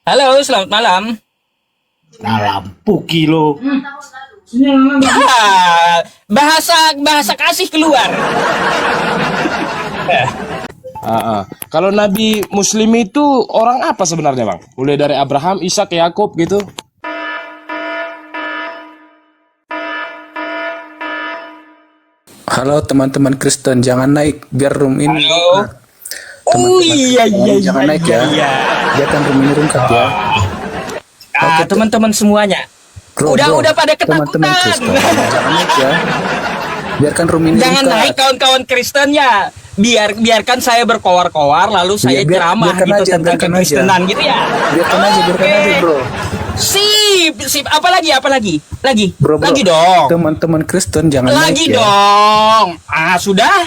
Halo, selamat malam. Nah, lampu kilo. Bahasa kasih keluar. Kalau Nabi Muslim itu orang apa sebenarnya, Bang? Mulai dari Abraham, Ishak, Yakub gitu. Halo teman-teman Kristen, jangan naik biar room ini. Halo. Teman-teman Kristen, jangan naik ya. iya. Biarkan room ini rungkat ya. Teman-teman semuanya. Udah pada teman-teman ketakutan. Kristen, jangan naik ya. Biarkan room ini Jangan rungkat. naik kawan-kawan Kristen ya. Biarkan saya berkoar-koar lalu saya ceramah biarkan gitu aja, tentang biarkan kekristenan aja. gitu ya. Biarkan aja, bro. Sip. Apalagi? Bro. Lagi dong. Teman-teman Kristen jangan Lagi naik ya. dong. Sudah?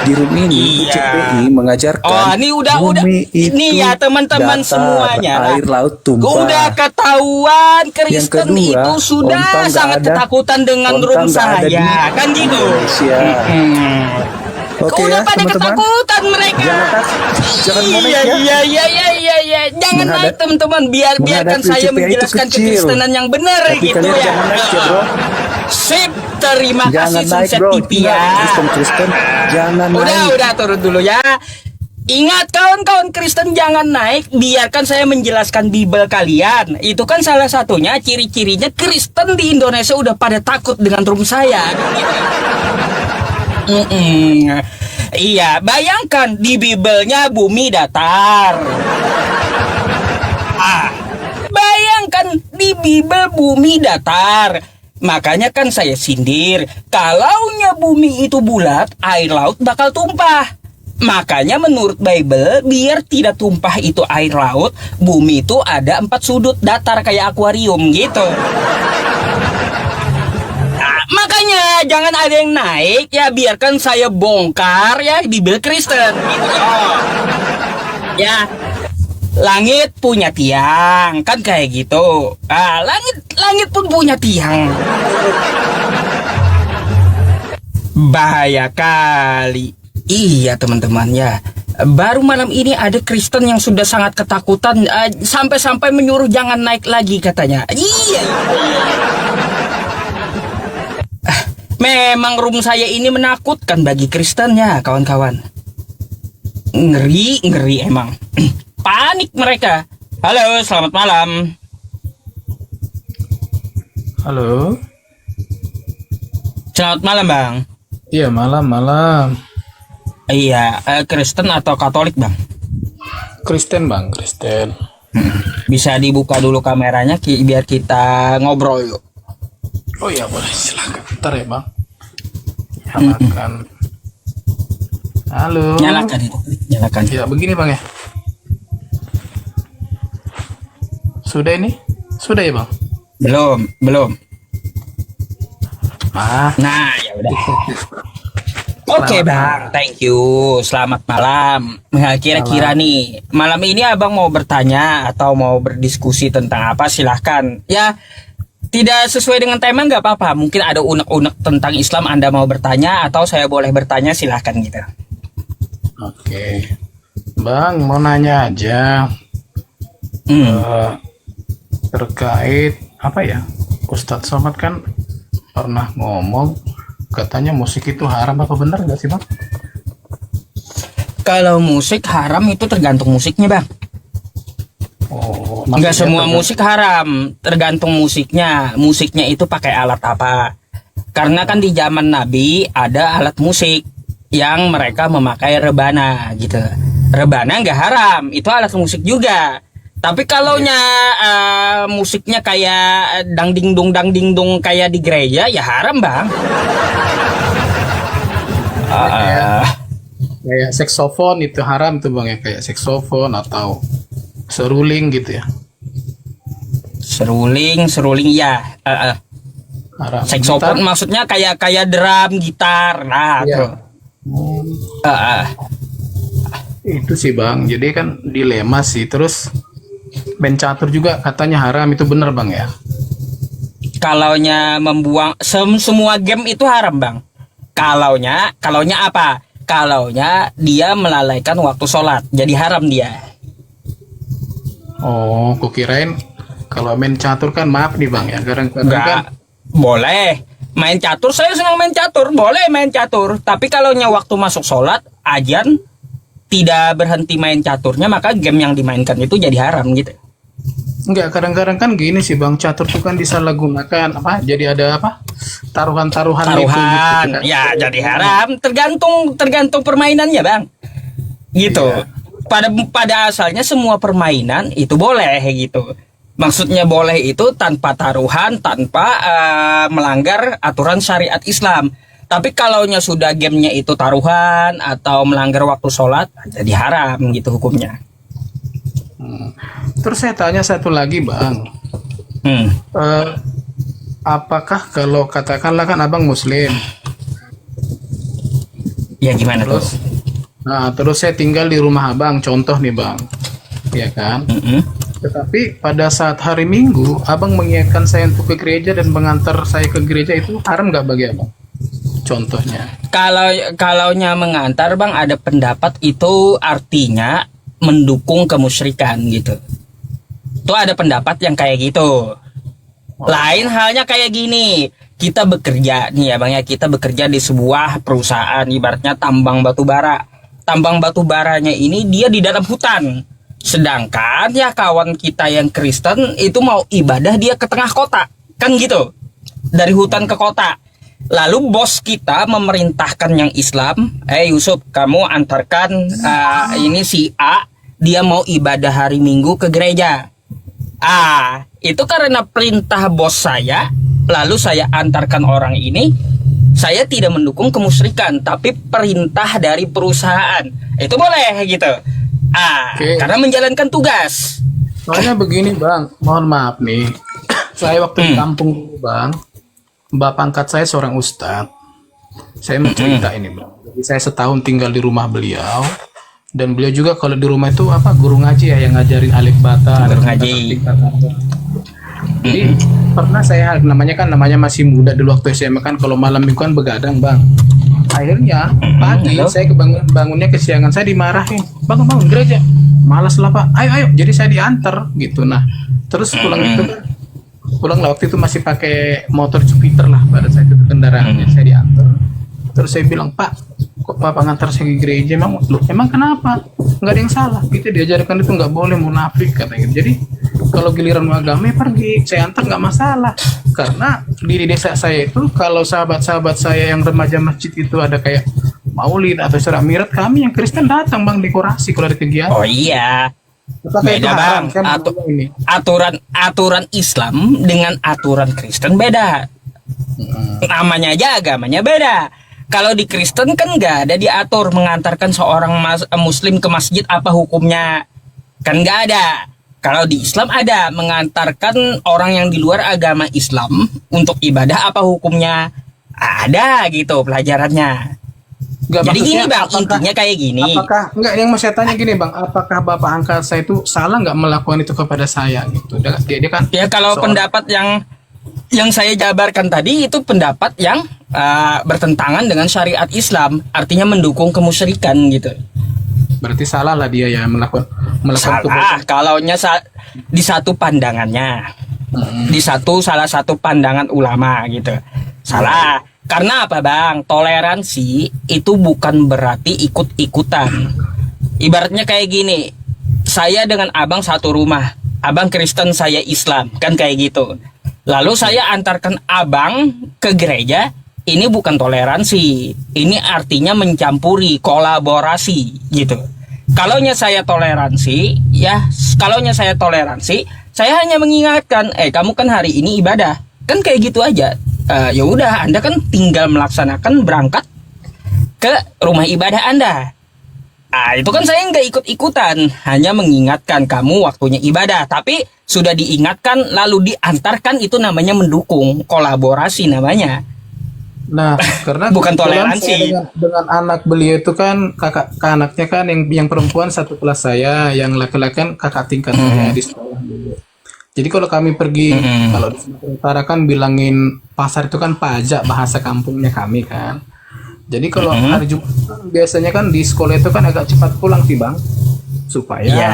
Di room ini Iya. UCPI mengajarkan. Oh, ini udah. bumi itu Ini ya teman-teman datar, semuanya. air laut tumpah. Udah ketahuan Yang Kristen kedua, itu sudah onta nggak sangat ada- ketakutan dengan onta room nggak ada di saya. Kan gitu. Indonesia. Oke Udah ya, pada teman-teman. ketakutan mereka. Jangan mau naik ya. Iya. Jangan naik teman-teman. Biarkan menghadapi saya UCPI itu menjelaskan kecil. kekristenan yang benar Tapi gitu kalian ya. jangan naik ya, bro. Sip, terima Jangan kasih naik, Sunset bro. TV ya. Kristen, jangan naik. Udah turun dulu ya. Ingat kawan-kawan Kristen jangan naik, biarkan saya menjelaskan Bible kalian. Itu kan salah satunya ciri-cirinya Kristen di Indonesia udah pada takut dengan room saya. Iya, bayangkan di Bible-nya bumi datar. Bayangkan di Bible bumi datar. Makanya kan saya sindir, kalaunya bumi itu bulat, air laut bakal tumpah. Makanya menurut Bible, biar tidak tumpah itu air laut, bumi itu ada 4 sudut datar kayak akuarium gitu. Makanya jangan ada yang naik ya, biarkan saya bongkar ya Bible Kristen gitu. Ya, langit punya tiang kan kayak gitu. Langit pun punya tiang. Bahaya kali. Iya teman-teman ya. Baru malam ini ada Kristen yang sudah sangat ketakutan sampai-sampai menyuruh jangan naik lagi katanya. Iya. Memang room saya ini menakutkan bagi Kristen ya kawan-kawan. Ngeri emang. Panik mereka. Halo, selamat malam. Halo. Selamat malam bang. Iya, malam. Iya, Kristen atau Katolik bang? Kristen, Bang, Kristen. Bisa dibuka dulu kameranya biar kita ngobrol yuk. Oh iya, boleh, silakan. Bentar ya, Bang. Nyalakan. Halo. Nyalakan itu. Nyalakan. Ya, begini, Bang ya. Sudah ini? Sudah ya, Bang? Belum. Nah, ya udah. Oke bang, thank you. Selamat malam. Kira-kira nih, malam ini abang mau bertanya atau mau berdiskusi tentang apa? Silahkan. Ya, tidak sesuai dengan tema nggak apa-apa. Mungkin ada unek-unek tentang Islam Anda mau bertanya atau saya boleh bertanya, silahkan gitu. oke. Bang, mau nanya aja. Terkait apa ya? Ustadz Somad kan pernah ngomong katanya musik itu haram, apa benar nggak sih, Bang? Kalau musik haram itu tergantung musiknya bang. Oh, Nggak maksudnya semua tergantung- musik haram, tergantung musiknya. Musiknya itu pakai alat apa? Karena kan di zaman Nabi ada alat musik yang mereka memakai rebana gitu. Rebana nggak haram, itu alat musik juga. Tapi kalaunya musiknya kayak dang ding dong kayak di gereja ya haram bang. kayak saksofon itu haram tuh, Bang ya, kayak saksofon atau seruling gitu ya. Seruling ya. Haram. Saxophone Gitar, maksudnya kayak drum, gitar, nah ya. tuh. Itu sih, Bang. Jadi kan dilema sih. Terus band catur juga katanya haram, itu bener, Bang ya? Kalaunya membuang semua game itu haram bang. Kalaunya apa? Kalaunya dia melalaikan waktu sholat, jadi haram dia. Oh, kukirain kalau main catur kan, maaf nih Bang ya, kadang-kadang kan Enggak, boleh main catur, saya senang main catur, boleh main catur, tapi kalau waktu masuk sholat ajan tidak berhenti main caturnya, maka game yang dimainkan itu jadi haram gitu. enggak, kadang-kadang kan gini sih Bang, catur tuh kan disalahgunakan apa? Jadi ada apa? Taruhan-taruhan gitu, Taruhan kan. ya jadi haram, tergantung permainannya bang gitu. Iya. Pada asalnya semua permainan itu boleh gitu. Maksudnya boleh itu tanpa taruhan, tanpa melanggar aturan syariat Islam. Tapi kalaunya sudah gamenya itu taruhan atau melanggar waktu sholat, jadi haram gitu hukumnya. Terus saya tanya satu lagi Bang. Hmm. Apakah kalau katakanlah kan Abang Muslim, Ya gimana tuh? terus saya tinggal di rumah Abang, contoh nih Bang, ya kan? Mm-mm. Tetapi pada saat hari Minggu, Abang mengingatkan saya untuk ke gereja dan mengantar saya ke gereja, itu haram nggak bagi Abang? Contohnya. Kalaunya mengantar bang, ada pendapat itu artinya mendukung kemusyrikan gitu. Tuh ada pendapat yang kayak gitu. Lain halnya kayak gini, kita bekerja nih ya bang ya, kita bekerja di sebuah perusahaan, ibaratnya tambang batu bara. Tambang batu baranya ini dia di dalam hutan. Sedangkan ya kawan kita yang Kristen itu mau ibadah dia ke tengah kota. Kan gitu. Dari hutan ke kota. Lalu bos kita memerintahkan yang Islam, Yusuf, kamu antarkan ini si A, dia mau ibadah hari Minggu ke gereja. Itu karena perintah bos saya, lalu saya antarkan orang ini. Saya tidak mendukung kemusyrikan, tapi perintah dari perusahaan. Itu boleh gitu. Oke. Karena menjalankan tugas. Soalnya begini Bang, mohon maaf nih. Saya waktu di kampung dulu Bang, bapak angkat saya seorang ustadz. Saya mau cerita ini Bang. Jadi saya setahun tinggal di rumah beliau. Dan beliau juga kalau di rumah itu apa, guru ngaji ya, yang ngajarin alif bata, Guru ada ngaji. Jadi pernah saya, namanya masih muda dulu waktu SMA kan, kalau malam minggu kan begadang Bang. Akhirnya pagi Halo? saya bangunnya kesiangan, saya dimarahin, bangun gereja, malas lah Pak, ayo. Jadi saya diantar gitu. Nah terus pulang itu kan, pulang lah waktu itu masih pakai motor Jupiter lah pada saat itu kendaraannya, saya diantar. Terus saya bilang, Pak, kok Bapak ngantar saya ke gereja? Emang kenapa? Nggak ada yang salah. Kita diajarkan itu nggak boleh munafik katanya. Jadi kalau giliran agama ya pergi, saya antar nggak masalah. Karena di desa saya itu kalau sahabat-sahabat saya yang remaja masjid itu ada kayak maulid atau surah mirat, kami yang Kristen datang Bang, dekorasi kalau ada kegiatan. Oh iya. Apakah itu Beda haram? bang. Saya mau tanya ini. Aturan Islam dengan aturan Kristen beda. Namanya aja agamanya beda. Kalau di Kristen kan nggak ada diatur mengantarkan seorang Muslim ke masjid apa hukumnya, kan nggak ada. Kalau di Islam ada mengantarkan orang yang di luar agama Islam untuk ibadah apa hukumnya, ada gitu pelajarannya. Nggak, Jadi maksudnya gini bang, apakah- intinya kayak gini. Apakah enggak, yang mau saya tanya gini Bang, apakah Bapak angkat saya itu salah nggak melakukan itu kepada saya gitu? Dia kan Ya kalau seorang- pendapat yang saya jabarkan tadi itu pendapat yang bertentangan dengan syariat Islam, artinya mendukung kemusyrikan gitu. berarti salah lah dia ya melakukan Salah kalaunya di satu pandangannya, di salah satu pandangan ulama gitu. Salah. Karena apa bang? Toleransi itu bukan berarti ikut-ikutan. Ibaratnya kayak gini, saya dengan abang satu rumah, abang Kristen saya Islam, kan kayak gitu. Lalu saya antarkan abang ke gereja, ini bukan toleransi, ini artinya mencampuri, kolaborasi gitu. Kalaunya saya toleransi, saya hanya mengingatkan, kamu kan hari ini ibadah, kan kayak gitu aja. Ya udah, Anda kan tinggal melaksanakan berangkat ke rumah ibadah Anda. Itu kan saya nggak ikut-ikutan, hanya mengingatkan kamu waktunya ibadah. Tapi sudah diingatkan lalu diantarkan, itu namanya mendukung, kolaborasi namanya. Nah, karena Bukan kebetulan toleransi. saya dengan anak beliau itu kan kakak anaknya kan yang perempuan satu kelas saya, yang laki-laki kan kakak tingkat saya di sekolah dulu. Jadi kalau kami pergi, kalau di Sumatera Utara kan bilangin pasar itu kan pajak, bahasa kampungnya kami kan. Jadi kalau hari Jumat kan biasanya kan di sekolah itu kan agak cepat pulang sih Bang, supaya Iya.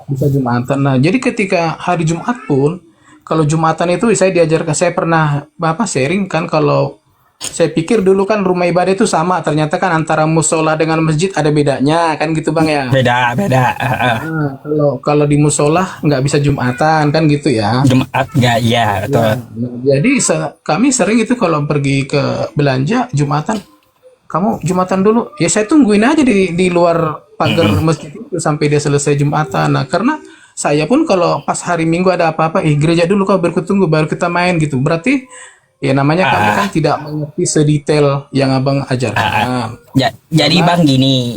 bisa Jumatan. Nah, jadi ketika hari Jumat pun, kalau Jumatan itu saya diajarkan, saya pernah sharing kan, kalau saya pikir dulu kan rumah ibadah itu sama, ternyata kan antara musola dengan masjid ada bedanya kan gitu Bang ya. Beda, beda. Nah, kalau di musola nggak bisa Jumatan kan gitu ya. Jumat nggak, ya betul. Nah, jadi kami sering itu kalau pergi ke belanja Jumatan, kamu Jumatan dulu. Ya saya tungguin aja di luar pagar masjid itu sampai dia selesai Jumatan. Nah, karena saya pun kalau pas hari Minggu ada apa-apa, gereja dulu kau berketunggu baru kita main gitu. Berarti ya namanya kami kan tidak mengerti sedetail yang Abang ajarkan. Jadi Bang gini,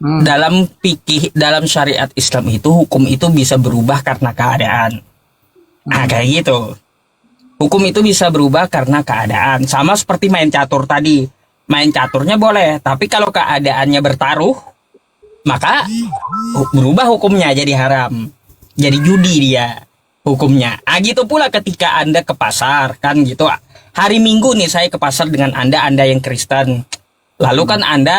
dalam fikih, dalam syariat Islam itu hukum itu bisa berubah karena keadaan. Nah, kayak gitu. Hukum itu bisa berubah karena keadaan. Sama seperti main catur tadi. Main caturnya boleh, tapi kalau keadaannya bertaruh, maka berubah hukumnya jadi haram. Jadi judi dia hukumnya. Gitu pula ketika Anda ke pasar kan gitu. Hari Minggu nih saya ke pasar dengan Anda yang Kristen. Lalu kan Anda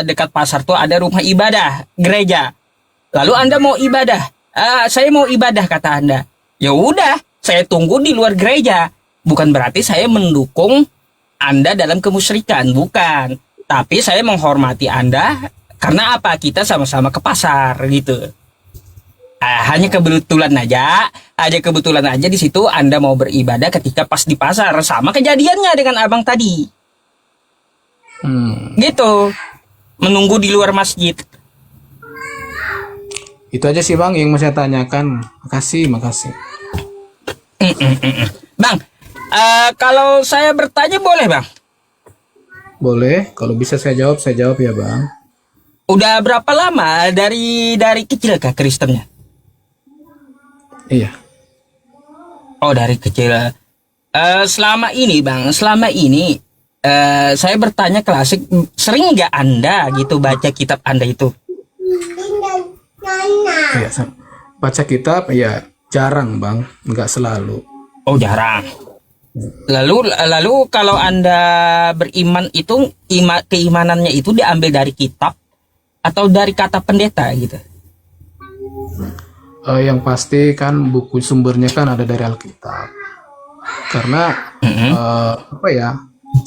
dekat pasar tuh ada rumah ibadah, gereja. Lalu Anda mau ibadah. Saya mau ibadah kata Anda. Ya udah, saya tunggu di luar gereja. Bukan berarti saya mendukung Anda dalam kemusyrikan, bukan. Tapi saya menghormati Anda karena apa? Kita sama-sama ke pasar gitu. Hanya kebetulan aja di situ Anda mau beribadah ketika pas di pasar, sama kejadiannya dengan Abang tadi. Gitu. Menunggu di luar masjid. Itu aja sih Bang yang mau saya tanyakan. Makasih. Bang, kalau saya bertanya boleh Bang? Boleh, kalau bisa saya jawab ya Bang. Udah berapa lama dari kecil kah Kristennya? Iya. Oh, dari kecil. Selama ini Bang, saya bertanya klasik, sering nggak Anda gitu baca kitab Anda itu? Iya, baca kitab ya jarang Bang, nggak selalu. Oh, jarang. Lalu kalau Anda beriman itu keimanannya itu diambil dari kitab atau dari kata pendeta gitu? Yang pasti kan buku sumbernya kan ada dari Alkitab. Karena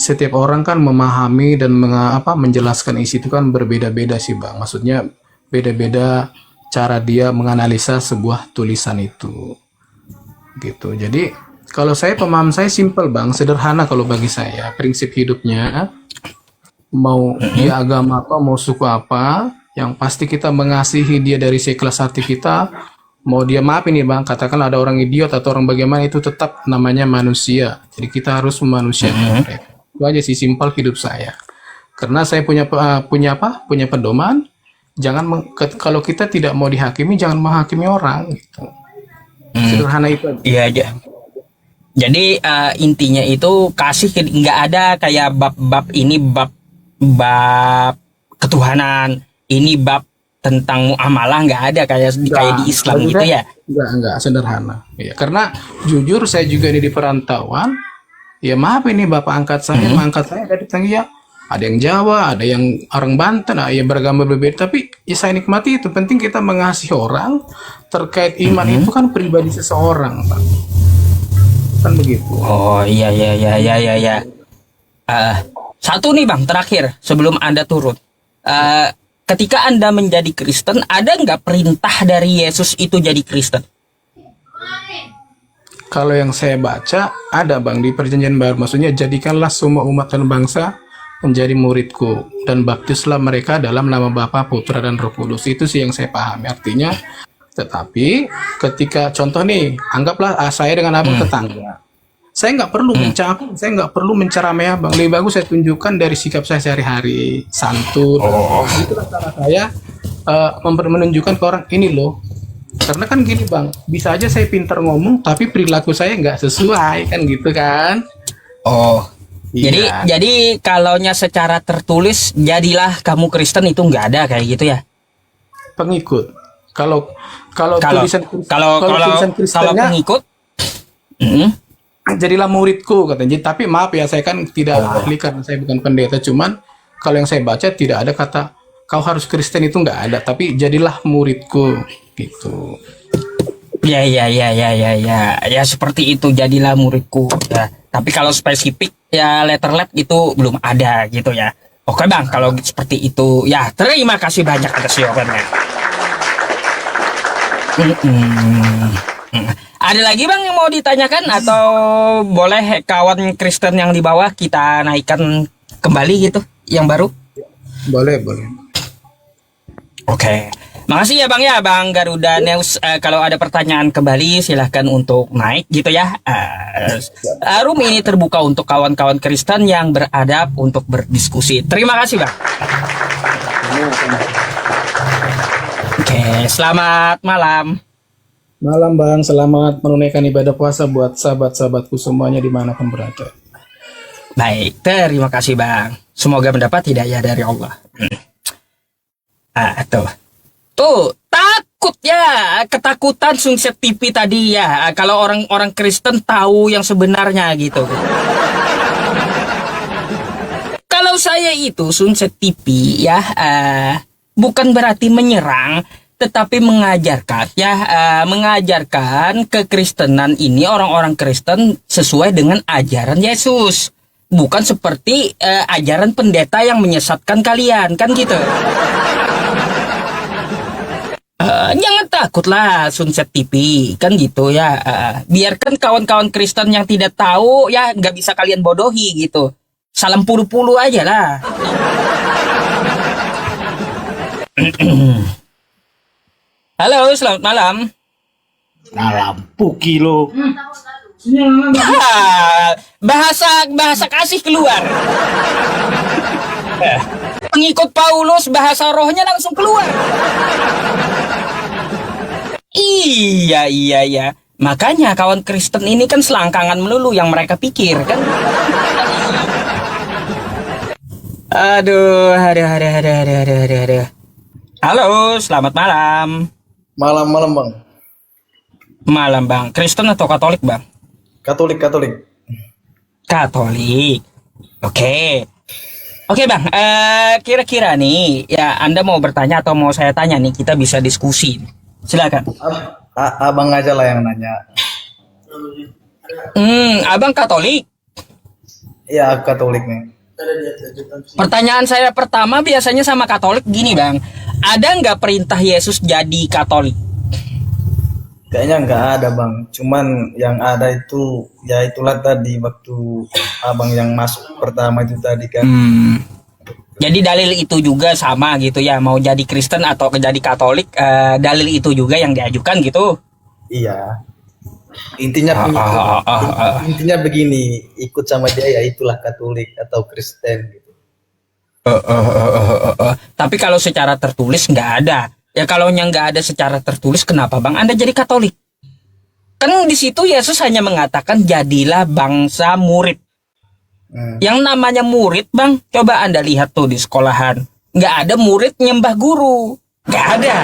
setiap orang kan memahami dan menjelaskan isi itu kan berbeda-beda sih Bang. Maksudnya beda-beda cara dia menganalisa sebuah tulisan itu. Gitu. Jadi kalau pemahaman saya simpel Bang, sederhana kalau bagi saya. Prinsip hidupnya mau dia agama apa, mau suku apa, yang pasti kita mengasihi dia dari seikhlas hati kita. Mau dia maaf ini Bang, katakan ada orang idiot atau orang bagaimana, itu tetap namanya manusia. Jadi kita harus memanusiakan mereka. Itu aja sih simpel hidup saya. Karena saya punya pedoman, kalau kita tidak mau dihakimi, jangan menghakimi orang. Gitu. Sederhana itu aja. Iya aja. Jadi intinya itu kasih, nggak ada kayak bab ini bab ketuhanan, ini bab tentang muamalah, nggak ada kayak di Islam gitu ya. Enggak sederhana. Ya, karena jujur saya juga di perantauan. Ya maaf ini bapak angkat saya, mengangkat saya dari ya. Ada yang Jawa, ada yang orang Banten, ya beragama berbeda. Tapi ya saya nikmati itu. Penting kita mengasihi orang. Terkait iman itu kan pribadi seseorang, Pak. Kan begitu. Oh iya. Satu nih Bang, terakhir sebelum Anda turun. Ketika Anda menjadi Kristen, ada nggak perintah dari Yesus itu jadi Kristen? Kalau yang saya baca, ada Bang di Perjanjian Baru. Maksudnya, jadikanlah semua umat dan bangsa menjadi muridku, dan baptislah mereka dalam nama Bapa, Putra, dan Roh Kudus. Itu sih yang saya pahami. Artinya, tetapi ketika contoh nih, anggaplah saya dengan abang tetangga. Saya nggak perlu saya nggak perlu menceramai Abang. Lebih bagus saya tunjukkan dari sikap saya sehari-hari, santun. Itulah cara saya menunjukkan ke orang ini loh. Karena kan gini Bang, bisa aja saya pintar ngomong tapi perilaku saya nggak sesuai kan gitu kan. Oh. Iya. Jadi kalaunya secara tertulis jadilah kamu Kristen itu nggak ada kayak gitu ya. Pengikut. Kalau tulisan Kristennya, pengikut jadilah muridku katanya. Tapi maaf ya, saya kan tidak ahli karena saya bukan pendeta. Cuman kalau yang saya baca tidak ada kata kau harus Kristen, itu nggak ada. Tapi jadilah muridku gitu. Ya, ya seperti itu jadilah muridku ya. Tapi kalau spesifik ya letterlet itu belum ada gitu ya. Oke bang, kalau seperti itu ya terima kasih banyak atas jawabannya. Ada lagi bang yang mau ditanyakan atau boleh kawan Kristen yang di bawah kita naikkan kembali gitu yang baru? Boleh. Oke. Makasih ya Bang Garuda News. Kalau ada pertanyaan kembali silahkan untuk naik gitu ya. Room ini terbuka untuk kawan-kawan Kristen yang beradab untuk berdiskusi. Terima kasih Bang. Oke, selamat malam. Malam Bang, selamat menunaikan ibadah puasa buat sahabat-sahabatku semuanya dimanapun berada. Baik, terima kasih Bang. Semoga mendapat hidayah dari Allah. Tuh, takut ya, ketakutan Sunset TV tadi ya. Kalau orang-orang Kristen tahu yang sebenarnya gitu. Kalau saya itu Sunset TV ya, bukan berarti menyerang, tetapi mengajarkan kekristenan ini orang-orang Kristen sesuai dengan ajaran Yesus. Bukan seperti ajaran pendeta yang menyesatkan kalian, kan gitu. Jangan takutlah Sunset TV, kan gitu ya. Biarkan kawan-kawan Kristen yang tidak tahu ya nggak bisa kalian bodohi gitu. Salam pulu-pulu aja lah. Halo, selamat malam. Nah lampu kilo. Bahasa kasih keluar. Pengikut Paulus bahasa rohnya langsung keluar. Iya. Makanya kawan Kristen ini kan selangkangan melulu yang mereka pikir kan. Aduh. Halo, selamat malam. Malam Bang. Malam Bang. Kristen atau Katolik Bang? Katolik. Katolik. Oke Bang, kira-kira nih, ya Anda mau bertanya atau mau saya tanya nih, kita bisa diskusi. Silakan. Abang aja lah yang nanya. Abang Katolik? Iya, aku Katolik nih. Pertanyaan saya pertama biasanya sama Katolik gini Bang, ada nggak perintah Yesus jadi Katolik? Kayaknya nggak ada Bang. Cuman yang ada itu, ya itulah tadi waktu abang yang masuk pertama itu tadi kan. Jadi dalil itu juga sama gitu ya, mau jadi Kristen atau jadi Katolik, dalil itu juga yang diajukan gitu. Iya. Intinya begini, ikut sama dia ya itulah Katolik atau Kristen gitu. Tapi kalau secara tertulis nggak ada. Ya kalau yang nggak ada secara tertulis, kenapa Bang Anda jadi Katolik? Kan di situ Yesus hanya mengatakan jadilah bangsa murid. Yang namanya murid Bang, coba Anda lihat tuh di sekolahan, nggak ada murid nyembah guru, nggak ada.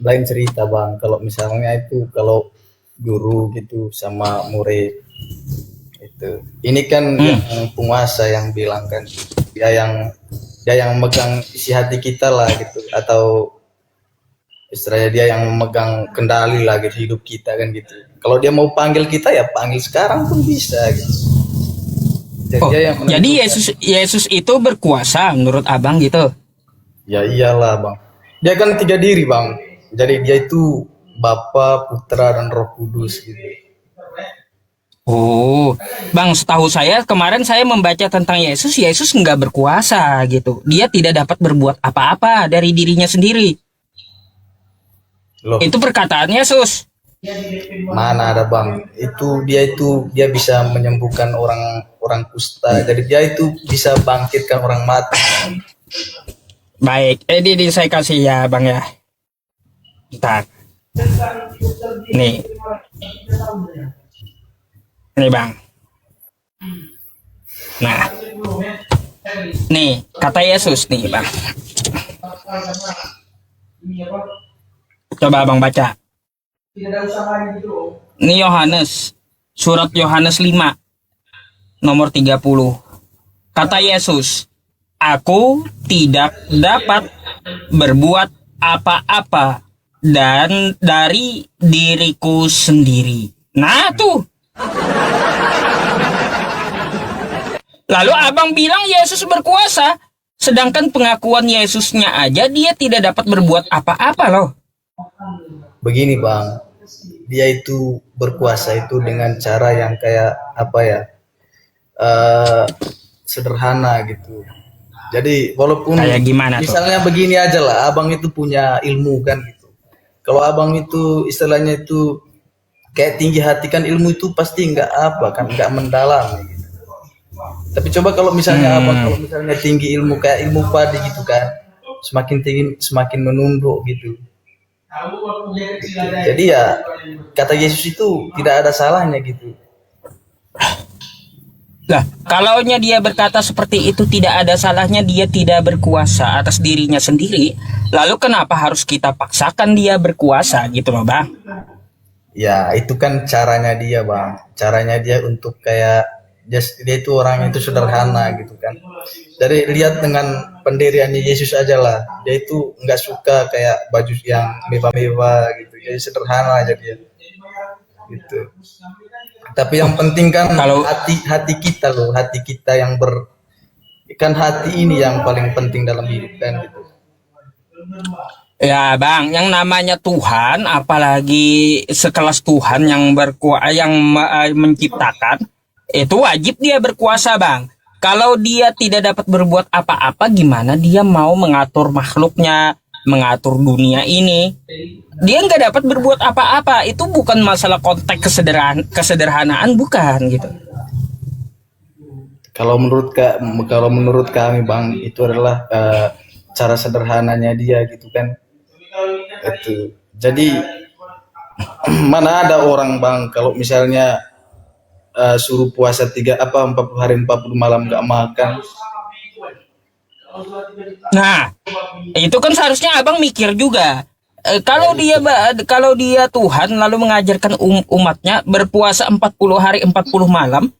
Lain cerita Bang. Kalau misalnya itu kalau guru gitu sama murid itu. Ini kan yang penguasa yang bilang kan, dia yang memegang isi hati kita lah gitu, atau istilahnya dia yang memegang kendali lah gitu hidup kita kan gitu. Kalau dia mau panggil kita ya panggil sekarang pun bisa gitu. Jadi Yesus itu berkuasa menurut Abang gitu? Ya iyalah Bang. Dia kan 3 diri Bang. Jadi dia itu Bapa, Putra dan Roh Kudus gitu. Oh, Bang, setahu saya kemarin saya membaca tentang Yesus nggak berkuasa gitu. Dia tidak dapat berbuat apa-apa dari dirinya sendiri. Loh, itu perkataan Yesus. Mana ada Bang? Dia bisa menyembuhkan orang kusta. Jadi dia itu bisa bangkitkan orang mati. Baik, ini saya kasih ya Bang ya. Bentar. Nih Bang. Nah, nih kata Yesus nih Bang. Coba Abang baca. Ini Yohanes, surat Yohanes 5 nomor 30. Kata Yesus, aku tidak dapat berbuat apa-apa dan dari diriku sendiri. Nah tuh. Lalu abang bilang Yesus berkuasa, sedangkan pengakuan Yesusnya aja dia tidak dapat berbuat apa-apa loh. Begini bang, dia itu berkuasa itu dengan cara yang kayak apa ya, sederhana gitu. Jadi walaupun Kayak gimana tuh? misalnya begini aja lah, abang itu punya ilmu kan gitu. Kalau abang itu istilahnya itu kayak tinggi hati kan, ilmu itu pasti nggak apa kan, nggak mendalam gitu. Tapi coba kalau misalnya abang kalau misalnya tinggi ilmu kayak ilmu padi gitu kan, semakin tinggi semakin menunduk gitu. Jadi ya kata Yesus itu tidak ada salahnya gitu. Lah, kalaunya dia berkata seperti itu tidak ada salahnya, dia tidak berkuasa atas dirinya sendiri. Lalu kenapa harus kita paksakan dia berkuasa gitu loh, Bang? Ya itu kan caranya dia bang, caranya dia untuk kayak dia itu orang itu sederhana gitu kan. Jadi lihat dengan pendiriannya Yesus aja lah, dia itu nggak suka kayak baju yang mewah-mewah gitu, jadi sederhana aja dia gitu. Tapi yang penting kan Kalau- hati kita loh, hati kita yang kan hati ini yang paling penting dalam hidup kan gitu. Ya Bang, yang namanya Tuhan, apalagi sekelas Tuhan yang menciptakan, itu wajib dia berkuasa Bang. Kalau dia tidak dapat berbuat apa-apa, gimana dia mau mengatur makhluknya, mengatur dunia ini? Dia nggak dapat berbuat apa-apa. Itu bukan masalah konteks kesederhanaan, bukan gitu. Kalau menurut kami bang, itu adalah cara sederhananya dia gitu kan. Itu. Jadi mana ada orang bang kalau misalnya suruh puasa 40 hari 40 malam nggak makan. Nah, itu kan seharusnya abang mikir juga. Kalau dia Tuhan lalu mengajarkan umatnya berpuasa 40 hari 40 malam,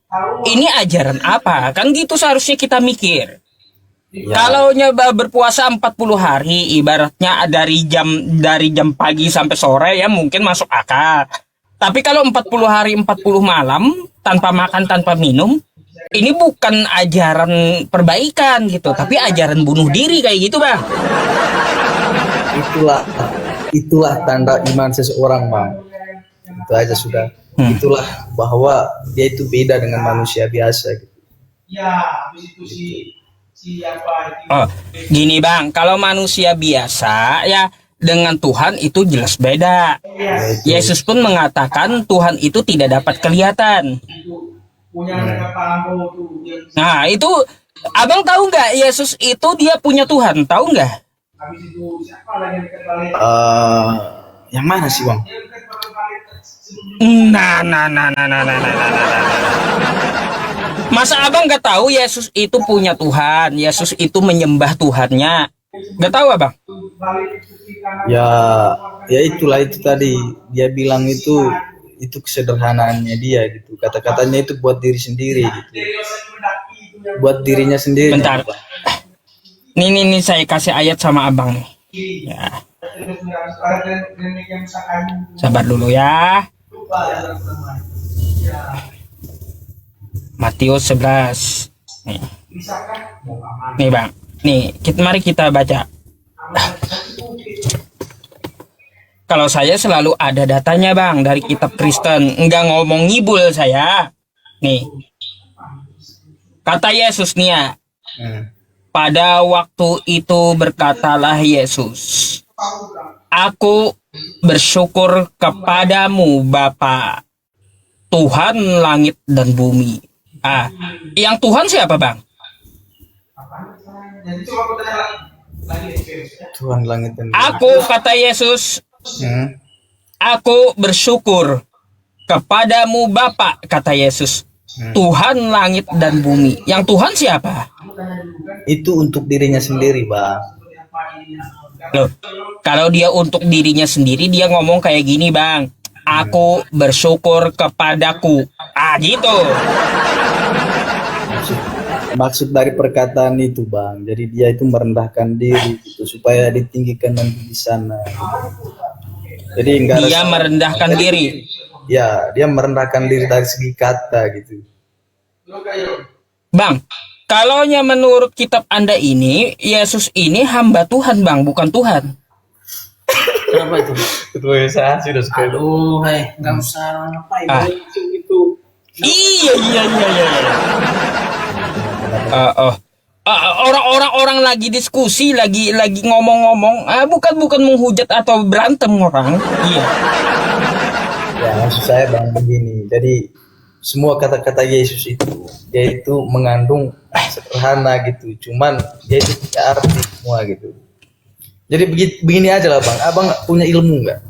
ini ajaran apa? Kan gitu seharusnya kita mikir. Kalau nyoba berpuasa 40 hari, ibaratnya dari jam pagi sampai sore ya mungkin masuk akal. Tapi kalau 40 hari 40 malam tanpa makan tanpa minum, ini bukan ajaran perbaikan gitu, tapi ajaran bunuh diri kayak gitu Bang. Itulah tanda iman seseorang bang. Itu aja sudah. Itulah bahwa dia itu beda dengan manusia biasa gitu. Oh, gini Bang, kalau manusia biasa ya dengan Tuhan itu jelas beda. Yesus pun mengatakan Tuhan itu tidak dapat kelihatan. Nah itu abang tahu nggak Yesus itu dia punya Tuhan, tahu nggak? Yang mana sih bang? Nah. Masa abang nggak tahu Yesus itu punya Tuhan, Yesus itu menyembah Tuhannya, nggak tahu abang? Ya itulah itu tadi dia bilang itu kesederhanaannya dia gitu. Kata-katanya itu buat diri sendiri gitu. Buat dirinya sendiri. Bentar. Nih saya kasih ayat sama abang nih. Ya. Sabar dulu ya. Matius 11. Nih Bang. Nih, mari kita baca. Kalau saya selalu ada datanya Bang dari kitab Kristen, enggak ngomong ngibul saya. Nih. Kata Yesus nih ya. Pada waktu itu berkatalah Yesus, "Aku bersyukur kepadamu Bapa, Tuhan langit dan bumi." Yang Tuhan siapa Bang? Tuhan langit dan bumi. Aku, kata Yesus, aku bersyukur kepadamu Bapa, kata Yesus, Tuhan langit dan bumi. Yang Tuhan siapa? Itu untuk dirinya sendiri, Bang. Loh, kalau dia untuk dirinya sendiri, dia ngomong kayak gini, Bang. Aku bersyukur kepadaku. Gitu. maksud dari perkataan itu bang, jadi dia itu merendahkan diri gitu, supaya ditinggikan nanti di sana. Jadi enggak Dia merendahkan diri. Ya, dia merendahkan diri dari segi kata gitu. Bang, kalau menurut kitab Anda ini, Yesus ini hamba Tuhan, Bang, bukan Tuhan. Kenapa itu? Ketua saya sudah sekali. Aduh, nggak usah ngapain Ah. itu. Iya. Oh. Orang-orang lagi diskusi, lagi ngomong-ngomong, bukan menghujat atau berantem orang. Iya. Ya, maksud saya bang begini. Jadi semua kata-kata Yesus itu, dia itu mengandung sederhana gitu. Cuman dia itu punya arti semua gitu. Jadi begini aja lah bang. Abang punya ilmu nggak?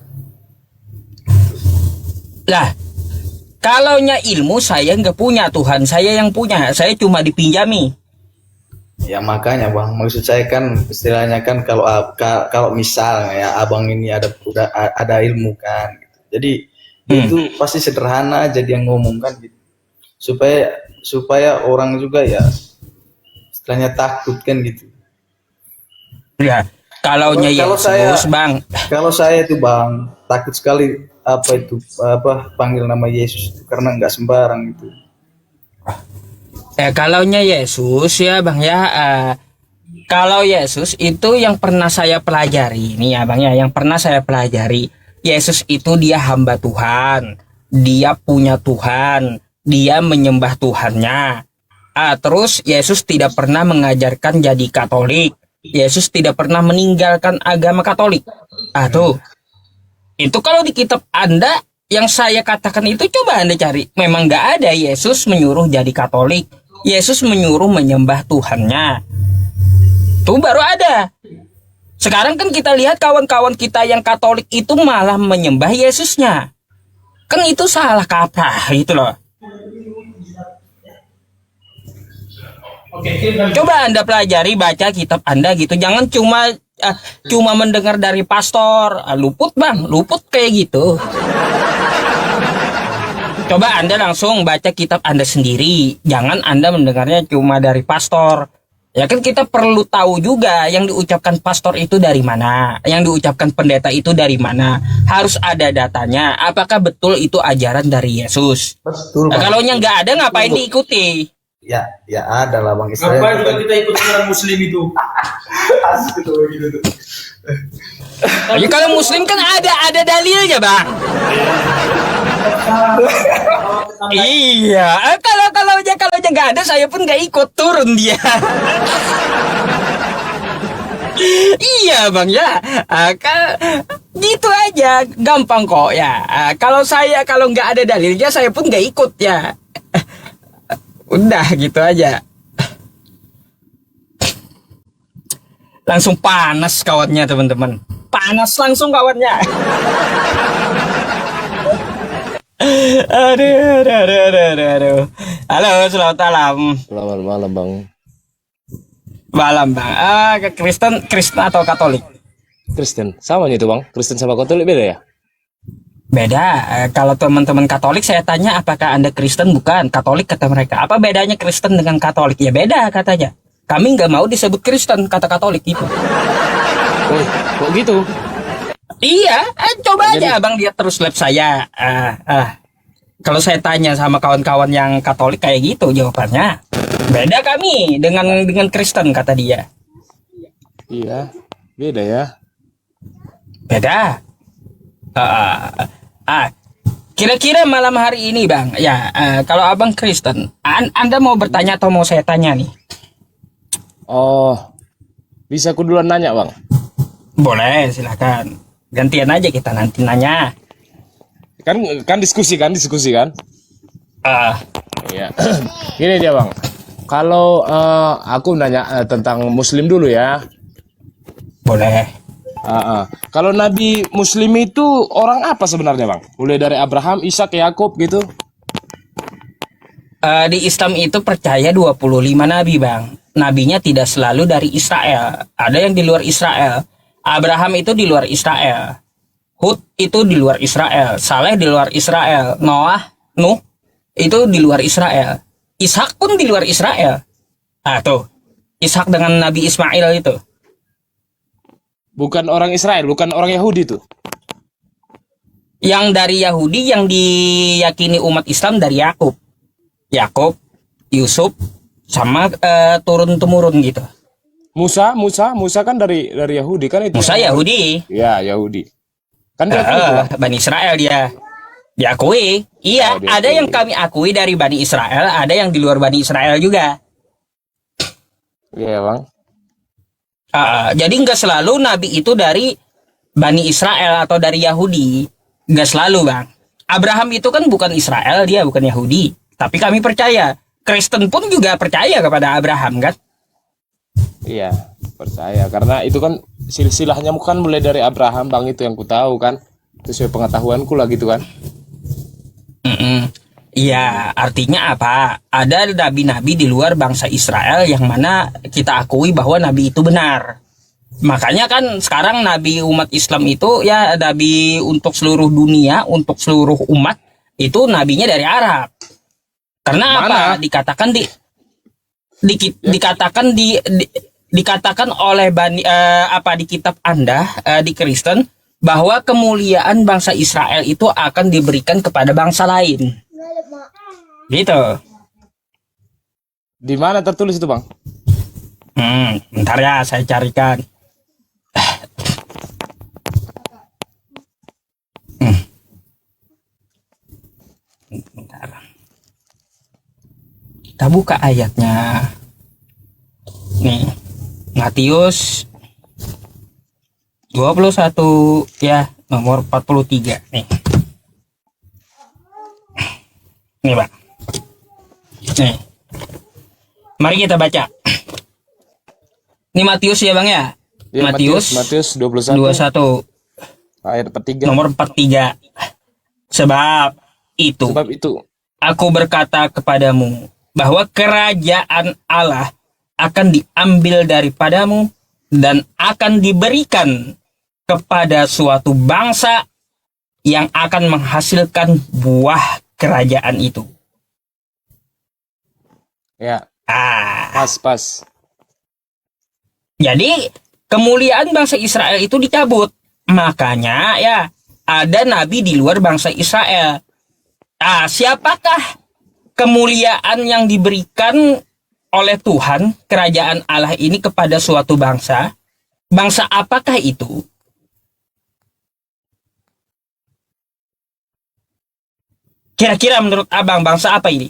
Lah, kalaunya ilmu saya nggak punya, Tuhan saya yang punya. Saya cuma dipinjami. Ya makanya bang, maksud saya kan istilahnya kan kalau misalnya ya abang ini ada ilmu kan, gitu. Jadi itu pasti sederhana aja dia ngomong kan gitu, supaya orang juga ya istilahnya takut kan gitu. Ya, kalaunya Kalau Yesus, Bang. Kalau saya itu bang takut sekali panggil nama Yesus itu karena nggak sembarang itu. Kalaunya Yesus ya Bang ya, kalau Yesus itu yang pernah saya pelajari nih ya Bang ya, yang pernah saya pelajari, Yesus itu dia hamba Tuhan, dia punya Tuhan, dia menyembah Tuhannya. Terus Yesus tidak pernah mengajarkan jadi Katolik, Yesus tidak pernah meninggalkan agama Katolik. Tuh, itu kalau di kitab Anda yang saya katakan itu coba Anda cari, memang nggak ada Yesus menyuruh jadi Katolik. Yesus menyuruh menyembah Tuhannya. Tuh baru ada. Sekarang kan kita lihat kawan-kawan kita yang Katolik itu malah menyembah Yesusnya. Kan itu salah kata gitu loh. Coba Anda pelajari, baca kitab Anda gitu. Jangan cuma mendengar dari pastor. Luput Bang, luput kayak gitu. Coba Anda langsung baca kitab Anda sendiri. Jangan Anda mendengarnya cuma dari pastor. Ya kan kita perlu tahu juga yang diucapkan pastor itu dari mana, yang diucapkan pendeta itu dari mana. Harus ada datanya. Apakah betul itu ajaran dari Yesus? Betul bang. Kalau nggak ada ngapain diikuti? Ya ada lah bang. Ngapain juga kita ikut orang muslim itu? Asik itu begitu tuh. Ya kalau Muslim kan ada dalilnya Bang. Iya, kalau nggak ada saya pun nggak ikut, turun dia. Iya Bang ya, gitu aja, gampang kok ya. Kalau nggak ada dalilnya saya pun nggak ikut ya. Udah gitu aja. Langsung panas kawannya teman-teman. Panas langsung kawannya. Aduh. Halo, selamat malam. Selamat malam bang. Malam Bang. Kristen atau Katolik? Kristen, sama nih tuh bang. Kristen sama Katolik beda ya? Beda. Kalau teman-teman Katolik saya tanya apakah Anda Kristen? Bukan. Katolik kata mereka. Apa bedanya Kristen dengan Katolik? Ya beda katanya. Kami nggak mau disebut Kristen, kata Katolik itu. Oh, kok gitu? Iya, coba aja Abang lihat terus live saya. Kalau saya tanya sama kawan-kawan yang Katolik kayak gitu jawabannya. Beda kami dengan Kristen kata dia. Iya, beda ya. Beda. Kira-kira malam hari ini Bang, ya kalau Abang Kristen, Anda mau bertanya atau mau saya tanya nih? Oh, bisa aku duluan nanya bang? Boleh, silakan. Gantian aja kita nanti nanya. Kan diskusi kan? Iya. Gini dia bang. Kalau aku nanya tentang Muslim dulu ya. Boleh. Kalau Nabi Muslim itu orang apa sebenarnya bang? Mulai dari Abraham, Ishak, Yakub gitu. Di Islam itu percaya 25 nabi Bang. Nabinya tidak selalu dari Israel. Ada yang di luar Israel. Abraham itu di luar Israel. Hud itu di luar Israel. Saleh di luar Israel. Nuh itu di luar Israel. Ishak pun di luar Israel. Ah tuh, Ishak dengan Nabi Ismail itu. Bukan orang Israel, bukan orang Yahudi tuh. Yang dari Yahudi yang diyakini umat Islam dari Yakub. Yakub, Yusuf, sama turun-temurun gitu. Musa kan dari Yahudi kan itu. Musa Yahudi. Ya, Yahudi. Kan dia itu. Bani Israel dia. Diakui. Iya, Oh, diakui. ada yang kami akui dari Bani Israel, ada yang di luar Bani Israel juga. Iya, Bang. Jadi nggak selalu Nabi itu dari Bani Israel atau dari Yahudi. Nggak selalu, Bang. Abraham itu kan bukan Israel, dia bukan Yahudi. Tapi kami percaya. Kristen pun juga percaya kepada Abraham, kan? Iya, percaya karena itu kan silsilahnya bukan mulai dari Abraham, Bang, itu yang ku tahu kan. Itu sesuai pengetahuanku lah gitu kan. Iya, artinya apa? Ada nabi-nabi di luar bangsa Israel yang mana kita akui bahwa nabi itu benar. Makanya kan sekarang nabi umat Islam itu ya nabi untuk seluruh dunia, untuk seluruh umat itu nabinya dari Arab. Karena Mana? apa? Dikatakan oleh di kitab Anda di Kristen bahwa kemuliaan bangsa Israel itu akan diberikan kepada bangsa lain. Gitu. Di mana tertulis itu, Bang? Bentar ya, saya carikan. Bentar. Kita buka ayatnya. Nih, Matius 21 ya, nomor 43 nih. Nih, Pak. Nih. Mari kita baca. Ini Matius ya, Bang ya? Ya, Matius 21 ayat 43. nomor 43. Sebab itu aku berkata kepadamu bahwa kerajaan Allah akan diambil daripadamu dan akan diberikan kepada suatu bangsa yang akan menghasilkan buah kerajaan itu. Ya, Ah, pas. jadi kemuliaan bangsa Israel itu dicabut. Makanya ya ada nabi di luar bangsa Israel. Siapakah kemuliaan yang diberikan oleh Tuhan kerajaan Allah ini kepada suatu bangsa? Bangsa apakah itu? Kira-kira menurut Abang bangsa apa ini?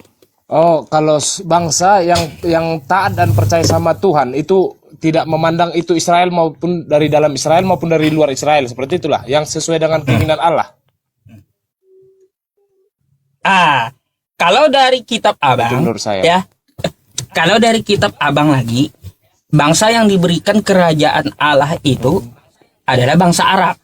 Oh, kalau bangsa yang taat dan percaya sama Tuhan itu tidak memandang itu Israel maupun dari dalam Israel maupun dari luar Israel, seperti itulah yang sesuai dengan keinginan Allah. Kalau dari kitab Itu Abang menurut saya. ya. Kalau dari kitab Abang lagi, bangsa yang diberikan kerajaan Allah itu adalah bangsa Arab.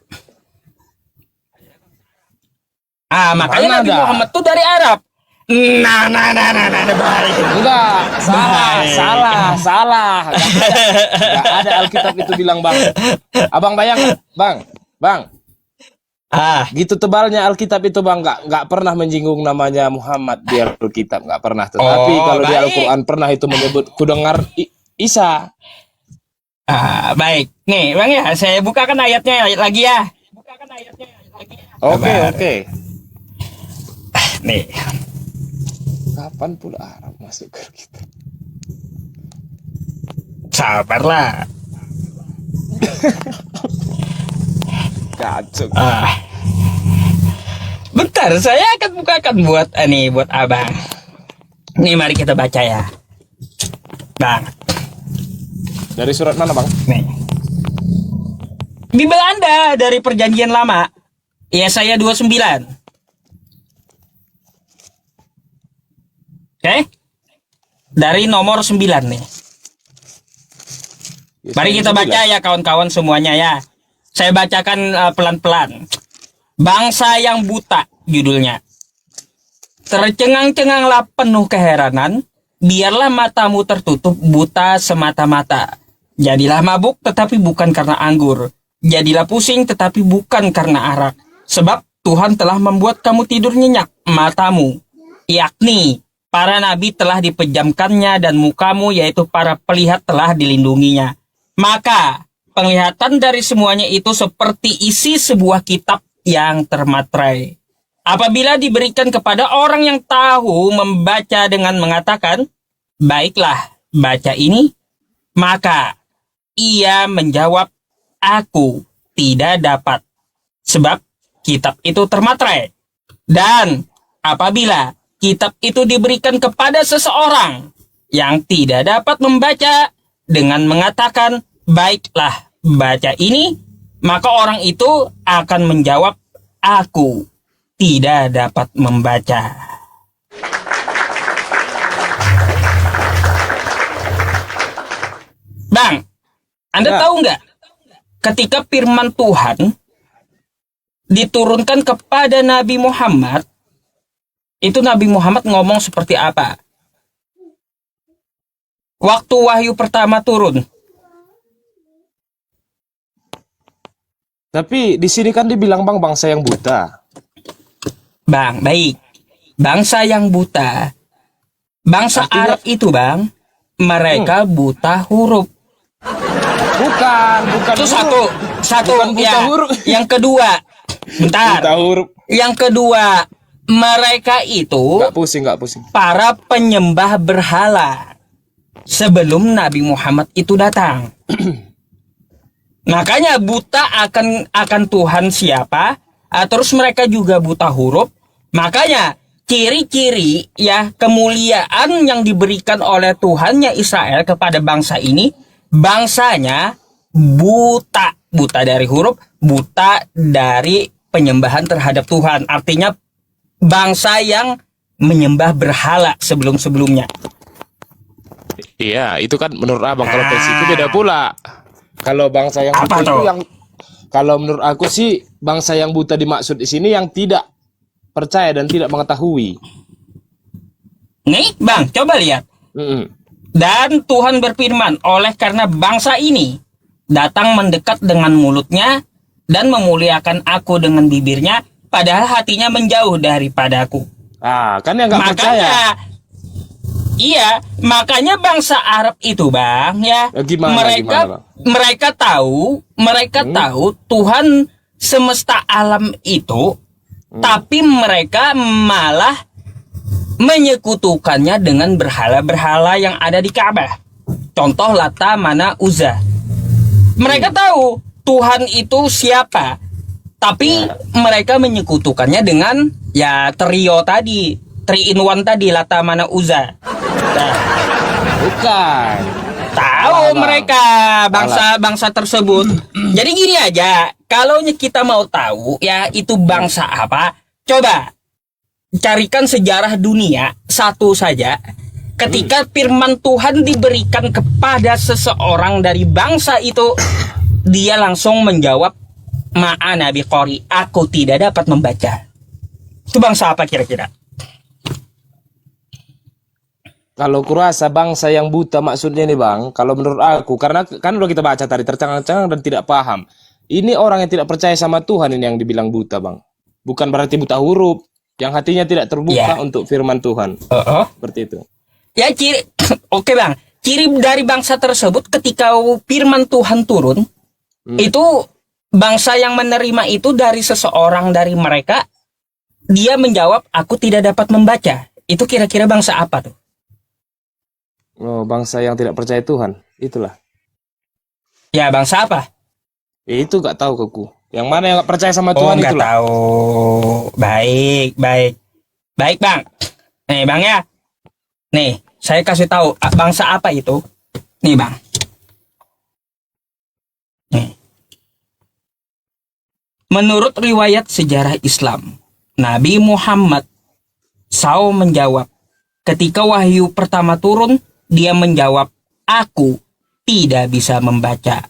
Makanya Mana Nabi ada? Muhammad tuh dari Arab. Nah, baik. Enggak, salah. Enggak ada Alkitab itu bilang, Bang. Abang bayang, Bang. Gitu tebalnya Alkitab itu, Bang, enggak pernah menyinggung namanya Muhammad di Alkitab, enggak pernah. Tetapi kalau di baik. Al-Qur'an pernah itu menyebut kudengar Isa. Baik. Nih, Bang ya, saya bukakan ayatnya lagi ya. Oke. Nih. Kapan pula Arab masuk ke kita? Sabarlah. Kacau. Bentar, saya akan bukakan buat Abang. Nih, mari kita baca ya. Bang. Dari surat mana, Bang? Nih. Bimbel Anda dari Perjanjian Lama. Yesaya 29. Oke? Dari nomor 9 nih. Mari kita baca ya kawan-kawan semuanya ya. Saya bacakan pelan-pelan. Bangsa yang buta judulnya. Tercengang-cenganglah penuh keheranan, biarlah matamu tertutup buta semata-mata. Jadilah mabuk tetapi bukan karena anggur. Jadilah pusing tetapi bukan karena arak. Sebab Tuhan telah membuat kamu tidur nyenyak matamu, yakni para nabi telah dipejamkannya dan mukamu yaitu para pelihat telah dilindunginya. Maka penglihatan dari semuanya itu seperti isi sebuah kitab yang termatrai. Apabila diberikan kepada orang yang tahu membaca dengan mengatakan, baiklah, baca ini, maka ia menjawab, aku tidak dapat, sebab kitab itu termatrai. Dan apabila kitab itu diberikan kepada seseorang yang tidak dapat membaca dengan mengatakan, baiklah, baca ini, maka orang itu akan menjawab, aku tidak dapat membaca. Bang, Anda Ya. tahu nggak? Ketika firman Tuhan diturunkan kepada Nabi Muhammad, itu Nabi Muhammad ngomong seperti apa? Waktu wahyu pertama turun. Tapi di sini kan dibilang bang bangsa yang buta. Bang, baik. Bangsa yang buta. Bangsa Artinya- Arab itu, Bang, mereka buta huruf. Bukan Itu huruf. satu Bukan buta ya. huruf. Yang kedua, bentar. Buta huruf. Yang kedua, mereka itu Nggak pusing. para penyembah berhala sebelum Nabi Muhammad itu datang. Makanya buta akan Tuhan siapa? Terus mereka juga buta huruf. Makanya ciri-ciri ya kemuliaan yang diberikan oleh Tuhannya Israel kepada bangsa ini, bangsanya buta dari huruf, buta dari penyembahan terhadap Tuhan. Artinya bangsa yang menyembah berhala sebelum-sebelumnya. Iya, itu kan menurut abang. Kalau versi itu beda pula. Kalau bangsa yang Apa buta itu tuh? yang, kalau menurut aku sih bangsa yang buta dimaksud di sini yang tidak percaya dan tidak mengetahui. Nih, Bang, coba lihat. Mm-mm. Dan Tuhan berfirman, oleh karena bangsa ini datang mendekat dengan mulutnya dan memuliakan aku dengan bibirnya, padahal hatinya menjauh daripadaku. Ah, kan yang nggak percaya. Iya, makanya bangsa Arab itu, Bang, ya, Gimana, Bang? mereka tahu Tuhan semesta alam itu, tapi mereka malah menyekutukannya dengan berhala-berhala yang ada di Ka'bah. Contoh Lata, Mana, Uzza. Mereka tahu Tuhan itu siapa, tapi mereka menyekutukannya dengan ya trio tadi, 3 in 1 tadi, Lata, Mana, Uzza. Nah, Bukan. tahu Salah, Bang. mereka bangsa tersebut. Jadi gini aja, kalau kita mau tahu ya itu bangsa apa, coba carikan sejarah dunia satu saja. Ketika firman Tuhan diberikan kepada seseorang dari bangsa itu, dia langsung menjawab, ma'ana biqori, aku tidak dapat membaca. Itu bangsa apa kira-kira? Kalau kurasa bangsa yang buta maksudnya nih bang, kalau menurut aku, karena kan udah kita baca tadi tercengang-cengang dan tidak paham. Ini orang yang tidak percaya sama Tuhan ini yang dibilang buta bang. Bukan berarti buta huruf, yang hatinya tidak terbuka Ya. untuk firman Tuhan. Seperti itu. Ya ciri, oke bang, ciri dari bangsa tersebut ketika firman Tuhan turun, itu bangsa yang menerima itu dari seseorang dari mereka, dia menjawab, aku tidak dapat membaca. Itu kira-kira bangsa apa tuh? Oh, bangsa yang tidak percaya Tuhan, itulah. Ya bangsa apa? Itu gak tahu keku. Yang mana yang gak percaya sama Oh Tuhan nggak itulah. tahu. Baik bang. Nih bang ya, nih saya kasih tahu bangsa apa itu. Nih bang. Nih. Menurut riwayat sejarah Islam, Nabi Muhammad SAW menjawab, ketika wahyu pertama turun, dia menjawab, aku tidak bisa membaca.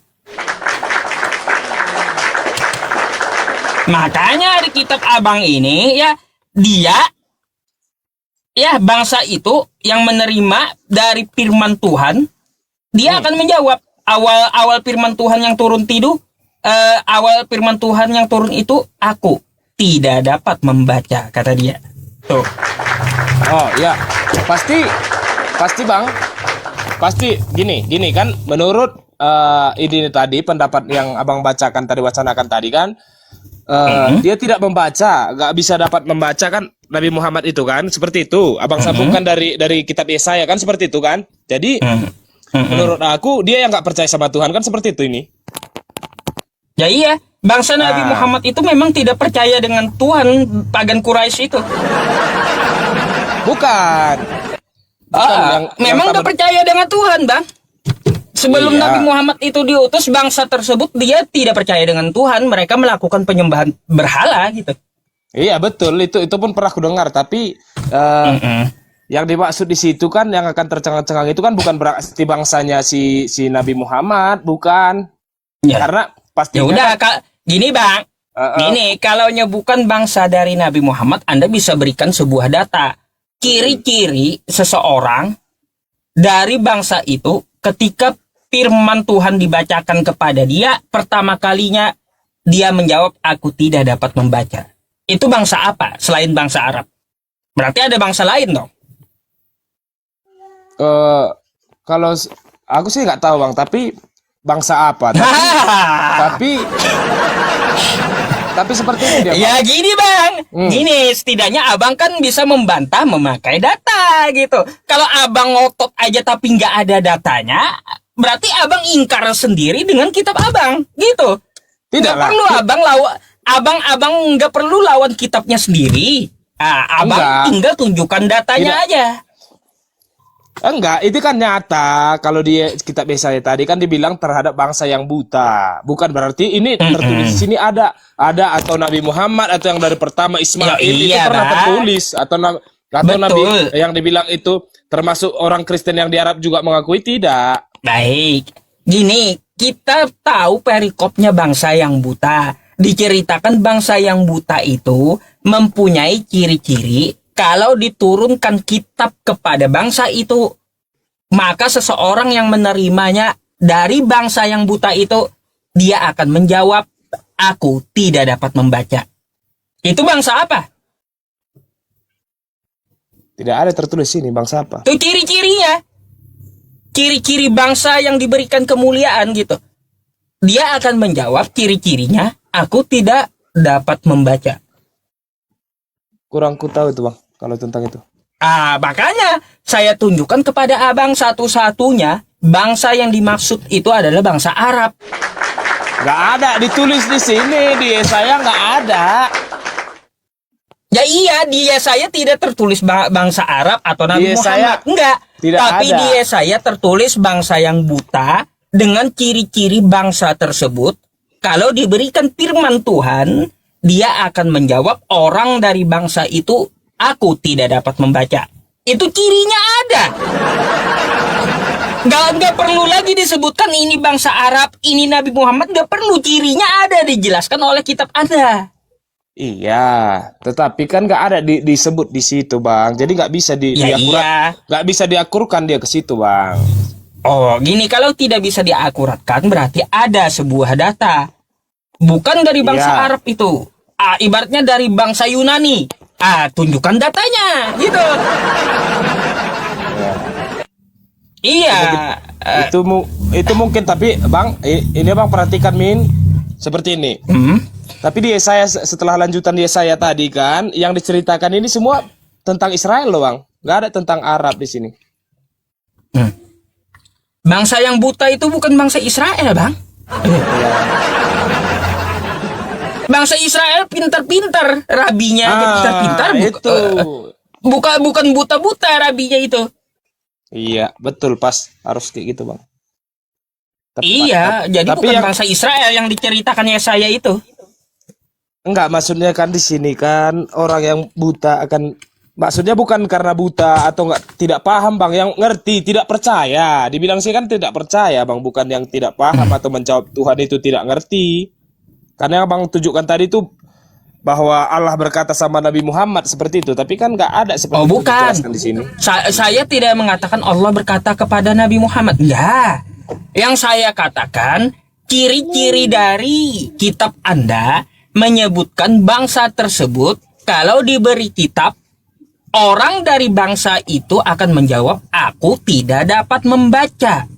Makanya di kitab abang ini ya, dia ya bangsa itu yang menerima dari firman Tuhan, dia akan menjawab awal firman Tuhan yang turun awal firman Tuhan yang turun itu, aku tidak dapat membaca, kata dia. Tuh. Oh ya, Pasti bang, pasti gini kan menurut ini tadi pendapat yang abang bacakan tadi, wacanakan tadi kan, dia tidak membaca, nggak bisa dapat membaca kan Nabi Muhammad itu kan, seperti itu. Abang sambungkan dari kitab Yesaya kan seperti itu kan. Jadi menurut aku dia yang nggak percaya sama Tuhan kan seperti itu ini. Ya iya, bangsa Nabi Muhammad itu memang tidak percaya dengan Tuhan, pagan Quraisy itu. Bukan. Memang nggak percaya dengan Tuhan, Bang. Sebelum Nabi Muhammad itu diutus, bangsa tersebut dia tidak percaya dengan Tuhan, mereka melakukan penyembahan berhala gitu. Iya betul, itu pun pernah aku dengar, tapi yang dimaksud di situ kan yang akan tercengang-cengang itu kan bukan berarti bangsanya si Nabi Muhammad, bukan. Ya. Karena pasti. Ya udah, gini Bang. Gini, kalau bukan bangsa dari Nabi Muhammad, Anda bisa berikan sebuah data. Ciri-ciri seseorang dari bangsa itu ketika firman Tuhan dibacakan kepada dia, pertama kalinya dia menjawab, aku tidak dapat membaca. Itu bangsa apa selain bangsa Arab? Berarti ada bangsa lain dong? Kalau aku sih nggak tahu bang, tapi bangsa apa? Tapi seperti ini dia. Ya gini bang, gini setidaknya abang kan bisa membantah memakai data gitu. Kalau abang ngotot aja tapi nggak ada datanya, berarti abang ingkar sendiri dengan kitab abang gitu. Nggak perlu abang nggak perlu lawan kitabnya sendiri. Abang tinggal tunjukkan datanya aja. Enggak, itu kan nyata. Kalau dia kitab Yesaya tadi kan dibilang terhadap bangsa yang buta. Bukan berarti ini tertulis di sini ada atau Nabi Muhammad atau yang dari pertama Ismail itu pernah tertulis atau Nabi yang dibilang itu termasuk orang Kristen yang di Arab juga mengakui tidak. Baik. Gini, kita tahu perikopnya bangsa yang buta. Diceritakan bangsa yang buta itu mempunyai ciri-ciri. Kalau diturunkan kitab kepada bangsa itu, maka seseorang yang menerimanya dari bangsa yang buta itu, dia akan menjawab, aku tidak dapat membaca. Itu bangsa apa? Tidak ada tertulis sini bangsa apa. Itu ciri-cirinya. Ciri-ciri bangsa yang diberikan kemuliaan gitu. Dia akan menjawab ciri-cirinya, aku tidak dapat membaca. Kurang ku tahu itu bang. Kalau tentang itu. Makanya saya tunjukkan kepada abang satu-satunya bangsa yang dimaksud itu adalah bangsa Arab. Gak ada ditulis di sini, di Yesaya gak ada. Ya iya, di Yesaya tidak tertulis bangsa Arab atau Nabi Muhammad. Enggak. Tapi di Yesaya tertulis bangsa yang buta dengan ciri-ciri bangsa tersebut. Kalau diberikan firman Tuhan, dia akan menjawab orang dari bangsa itu, aku tidak dapat membaca. Itu cirinya ada. Gak perlu lagi disebutkan ini bangsa Arab, ini Nabi Muhammad. Gak perlu, cirinya ada, dijelaskan oleh kitab Anda. Iya, tetapi kan gak ada disebut di situ bang. Jadi gak bisa gak bisa diakurkan dia ke situ bang. Oh gini, kalau tidak bisa diakuratkan berarti ada sebuah data. Bukan dari bangsa Arab itu. Ibaratnya dari bangsa Yunani. Tunjukkan datanya, gitu. Iya. Itu mungkin, tapi bang, ini bang perhatikan Min, seperti ini. Tapi di Yesaya, setelah lanjutan di Yesaya tadi kan, yang diceritakan ini semua tentang Israel loh bang, nggak ada tentang Arab di sini. Bangsa yang buta itu bukan bangsa Israel bang. Bangsa Israel pintar-pintar, rabinya aja pintar-pintar. Bukan buta-buta rabinya itu. Iya, betul, pas harus kayak gitu bang. Jadi bukan bangsa Israel yang diceritakan Yesaya itu. Enggak, maksudnya kan di sini kan orang yang buta akan, maksudnya bukan karena buta atau tidak paham bang, yang ngerti tidak percaya. Dibilang sih kan tidak percaya bang, bukan yang tidak paham atau menjawab Tuhan itu tidak ngerti. Karena yang bang tunjukkan tadi itu bahwa Allah berkata sama Nabi Muhammad seperti itu, tapi kan nggak ada seperti itu dijelaskan di sini. Saya tidak mengatakan Allah berkata kepada Nabi Muhammad. Ya, yang saya katakan ciri-ciri dari kitab Anda menyebutkan bangsa tersebut kalau diberi kitab, orang dari bangsa itu akan menjawab, aku tidak dapat membaca.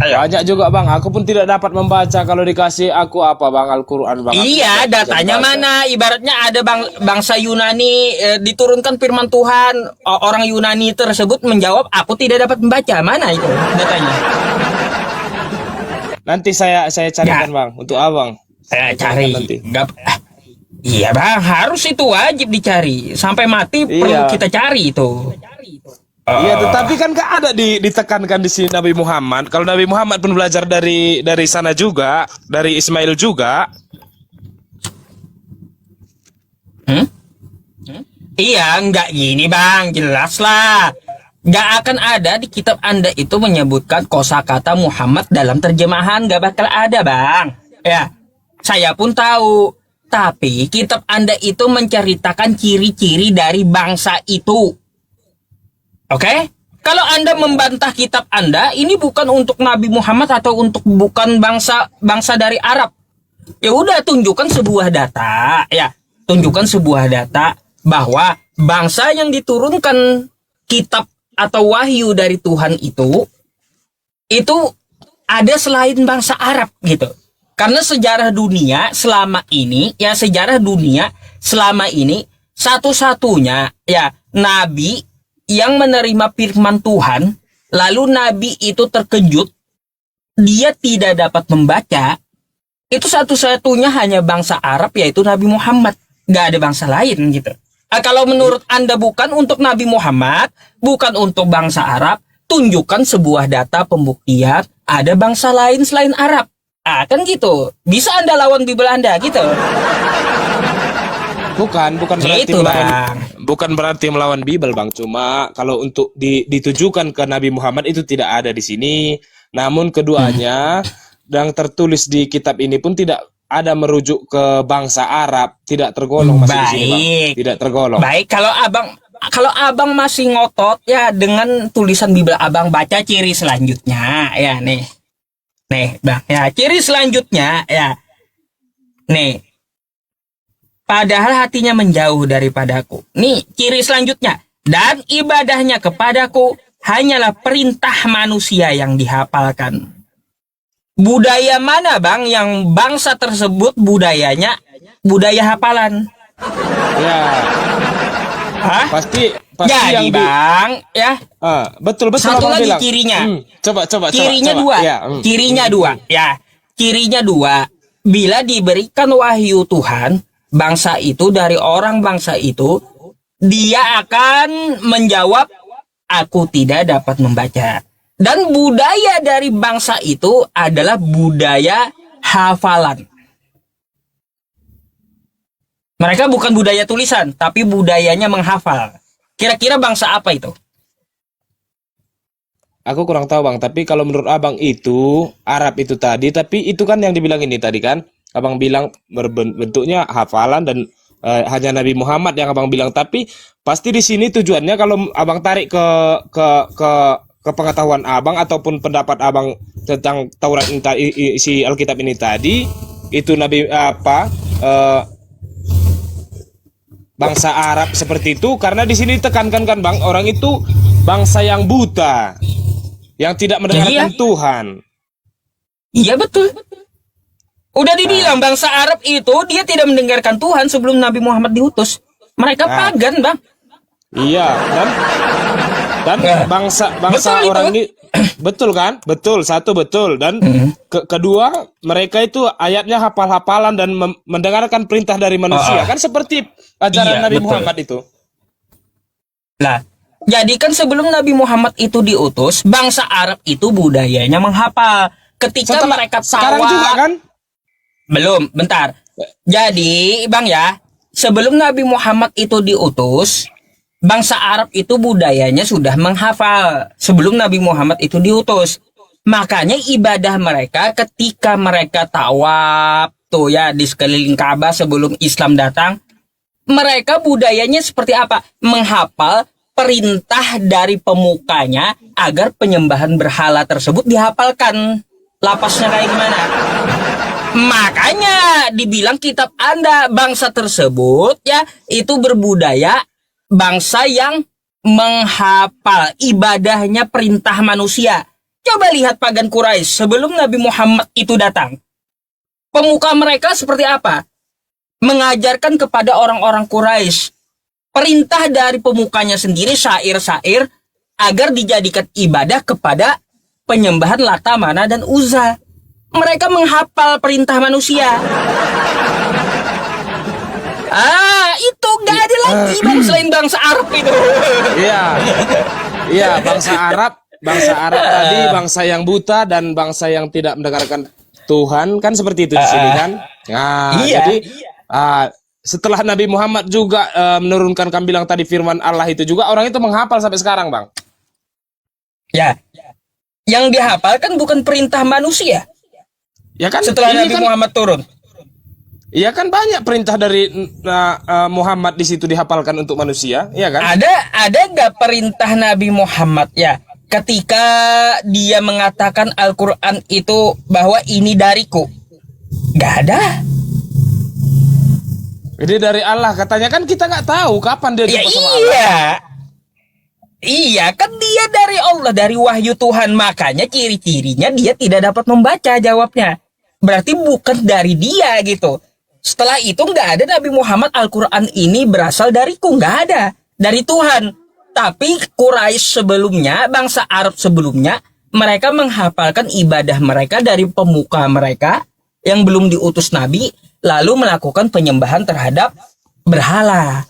Ayo. Banyak juga bang, aku pun tidak dapat membaca. Kalau dikasih aku apa bang, Al-Quran bang. Aku Iya, tidak bisa datanya membaca. mana? Ibaratnya ada bangsa Yunani, diturunkan firman Tuhan, orang Yunani tersebut menjawab, aku tidak dapat membaca. Mana itu datanya? Nanti saya carikan Ya. bang untuk abang. Saya cari. Nanti. Iya bang, harus itu wajib dicari. Sampai mati perlu Iya. kita cari itu. Iya, tetapi kan gak ada ditekankan di sini Nabi Muhammad. Kalau Nabi Muhammad pun belajar dari sana juga, dari Ismail juga. Iya, nggak gini bang, jelas lah. Nggak akan ada di kitab Anda itu menyebutkan kosakata Muhammad dalam terjemahan, nggak bakal ada bang. Ya, saya pun tahu. Tapi kitab Anda itu menceritakan ciri-ciri dari bangsa itu. Oke? Kalau Anda membantah kitab Anda, ini bukan untuk Nabi Muhammad atau untuk bukan bangsa dari Arab. Ya udah, tunjukkan sebuah data, ya. Tunjukkan sebuah data bahwa bangsa yang diturunkan kitab atau wahyu dari Tuhan itu ada selain bangsa Arab gitu. Karena sejarah dunia selama ini satu-satunya ya nabi yang menerima firman Tuhan, lalu nabi itu terkejut, dia tidak dapat membaca, itu satu-satunya hanya bangsa Arab, yaitu Nabi Muhammad. Gak ada bangsa lain gitu. Kalau menurut Anda bukan untuk Nabi Muhammad, bukan untuk bangsa Arab, tunjukkan sebuah data pembuktian ada bangsa lain selain Arab. Kan gitu. Bisa Anda lawan Bible Anda gitu. Bukan berarti Gitu, melawan, Bang. bukan berarti melawan Bible bang. Cuma kalau untuk ditujukan ke Nabi Muhammad itu tidak ada di sini. Namun keduanya yang tertulis di kitab ini pun tidak ada merujuk ke bangsa Arab, tidak tergolong masih di sini bang. Baik. Tidak tergolong. Baik, kalau abang masih ngotot ya dengan tulisan Bible abang, baca ciri selanjutnya ya nih bang ya, ciri selanjutnya ya nih, padahal hatinya menjauh daripadaku. Nih ciri selanjutnya, dan ibadahnya kepadaku hanyalah perintah manusia yang dihafalkan. Budaya mana bang yang bangsa tersebut budayanya budaya hafalan? Ya, Hah? pasti Jadi yang bang ya, betul satu abang lagi bilang. cirinya. Coba. Cirinya coba. dua. Ya, Cirinya dua. Ya. Cirinya dua. Bila diberikan wahyu Tuhan, bangsa itu dari orang bangsa itu, dia akan menjawab, aku tidak dapat membaca. Dan budaya dari bangsa itu adalah budaya hafalan. Mereka bukan budaya tulisan, tapi budayanya menghafal. Kira-kira bangsa apa itu? Aku kurang tahu bang, tapi kalau menurut abang itu Arab itu tadi, tapi itu kan yang dibilang ini tadi kan, abang bilang bentuknya hafalan dan hanya Nabi Muhammad yang abang bilang. Tapi pasti di sini tujuannya kalau abang tarik ke pengetahuan abang ataupun pendapat abang tentang Taurat ini, isi Alkitab ini tadi, itu Nabi bangsa Arab seperti itu, karena di sini ditekankan kan bang, orang itu bangsa yang buta, yang tidak mendengarkan Iya. Tuhan. Iya betul. Udah dibilang bangsa Arab itu dia tidak mendengarkan Tuhan sebelum Nabi Muhammad diutus. Mereka pagan bang. Iya, dan bangsa Betul orang itu. ini betul kan? Betul, satu betul, dan kedua mereka itu ayatnya hafal-hafalan dan mendengarkan perintah dari manusia, kan seperti ajaran Iya, Nabi betul. Muhammad itu. Lah, jadi kan sebelum Nabi Muhammad itu diutus, bangsa Arab itu budayanya menghafal. Ketika mereka sekarang tawaf, juga kan? belum, bentar. Jadi, bang ya, sebelum Nabi Muhammad itu diutus, bangsa Arab itu budayanya sudah menghafal sebelum Nabi Muhammad itu diutus. Makanya ibadah mereka ketika mereka tawaf tuh ya di sekeliling Ka'bah sebelum Islam datang, mereka budayanya seperti apa? Menghafal perintah dari pemukanya agar penyembahan berhala tersebut dihafalkan. Lapasnya kayak gimana? Makanya dibilang kitab Anda, bangsa tersebut ya itu berbudaya, bangsa yang menghafal ibadahnya perintah manusia. Coba lihat pagan Quraisy sebelum Nabi Muhammad itu datang. Pemuka mereka seperti apa? Mengajarkan kepada orang-orang Quraisy perintah dari pemukanya sendiri, syair-syair, agar dijadikan ibadah kepada penyembahan Lata, Mana, dan Uzza. Mereka menghafal perintah manusia. Itu gak ada lagi bang selain bangsa Arab itu. Iya, bangsa Arab tadi bangsa yang buta dan bangsa yang tidak mendengarkan Tuhan, kan seperti itu di sini kan. Nah, jadi setelah Nabi Muhammad juga menurunkan, kami bilang tadi firman Allah itu juga orang itu menghafal sampai sekarang, Bang. Ya. Yang dihafal kan bukan perintah manusia. Ya kan Setelah Nabi Muhammad turun. Iya kan banyak perintah dari Muhammad di situ dihafalkan untuk manusia, iya kan? Ada nggak perintah Nabi Muhammad ya ketika dia mengatakan Al-Quran itu bahwa ini dariku? Nggak ada. Jadi dari Allah katanya, kan kita nggak tahu kapan dia jumpa sama Allah. Iya kan dia dari Allah, dari wahyu Tuhan, makanya ciri-cirinya dia tidak dapat membaca jawabnya. Berarti bukan dari dia gitu. Setelah itu nggak ada Nabi Muhammad, Al-Quran ini berasal dariku, nggak ada, dari Tuhan. Tapi Quraisy sebelumnya, bangsa Arab sebelumnya, mereka menghafalkan ibadah mereka dari pemuka mereka yang belum diutus Nabi, lalu melakukan penyembahan terhadap berhala.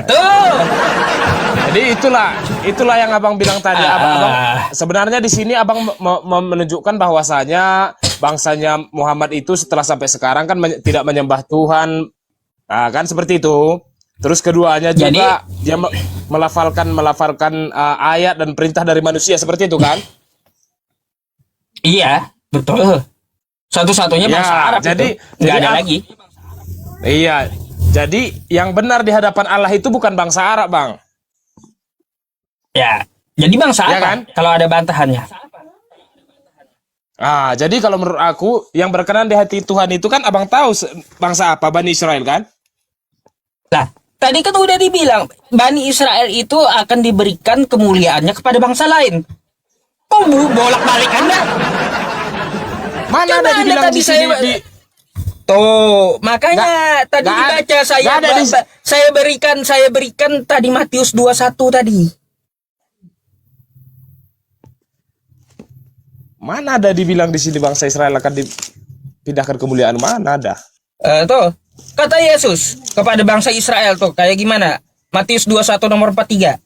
Tuh. Jadi itulah yang abang bilang tadi. Abang sebenarnya di sini abang menunjukkan bahwasanya bangsanya Muhammad itu setelah sampai sekarang kan tidak menyembah Tuhan, kan seperti itu. Terus keduanya juga dia melafalkan ayat dan perintah dari manusia seperti itu kan? Iya, betul. Satu-satunya bangsa Arab jadi, itu nggak ada lagi. Iya, jadi yang benar di hadapan Allah itu bukan bangsa Arab, Bang. Ya, jadi bangsa ya apa? Kan? Kalau ada bantahannya. Jadi kalau menurut aku yang berkenan di hati Tuhan itu kan abang tahu bangsa apa, Bani Israel kan? Lah, tadi kan udah dibilang Bani Israel itu akan diberikan kemuliaannya kepada bangsa lain. Kok bolak-balik Anda? Mana Coba ada dibilang tadi di sini Tuh, makanya tadi dibaca saya berikan tadi Matius 21 tadi. Mana ada dibilang di sini bangsa Israel akan dipindahkan kemuliaan? Mana ada? Tuh, kata Yesus kepada bangsa Israel tuh kayak gimana? Matius 21 nomor 43.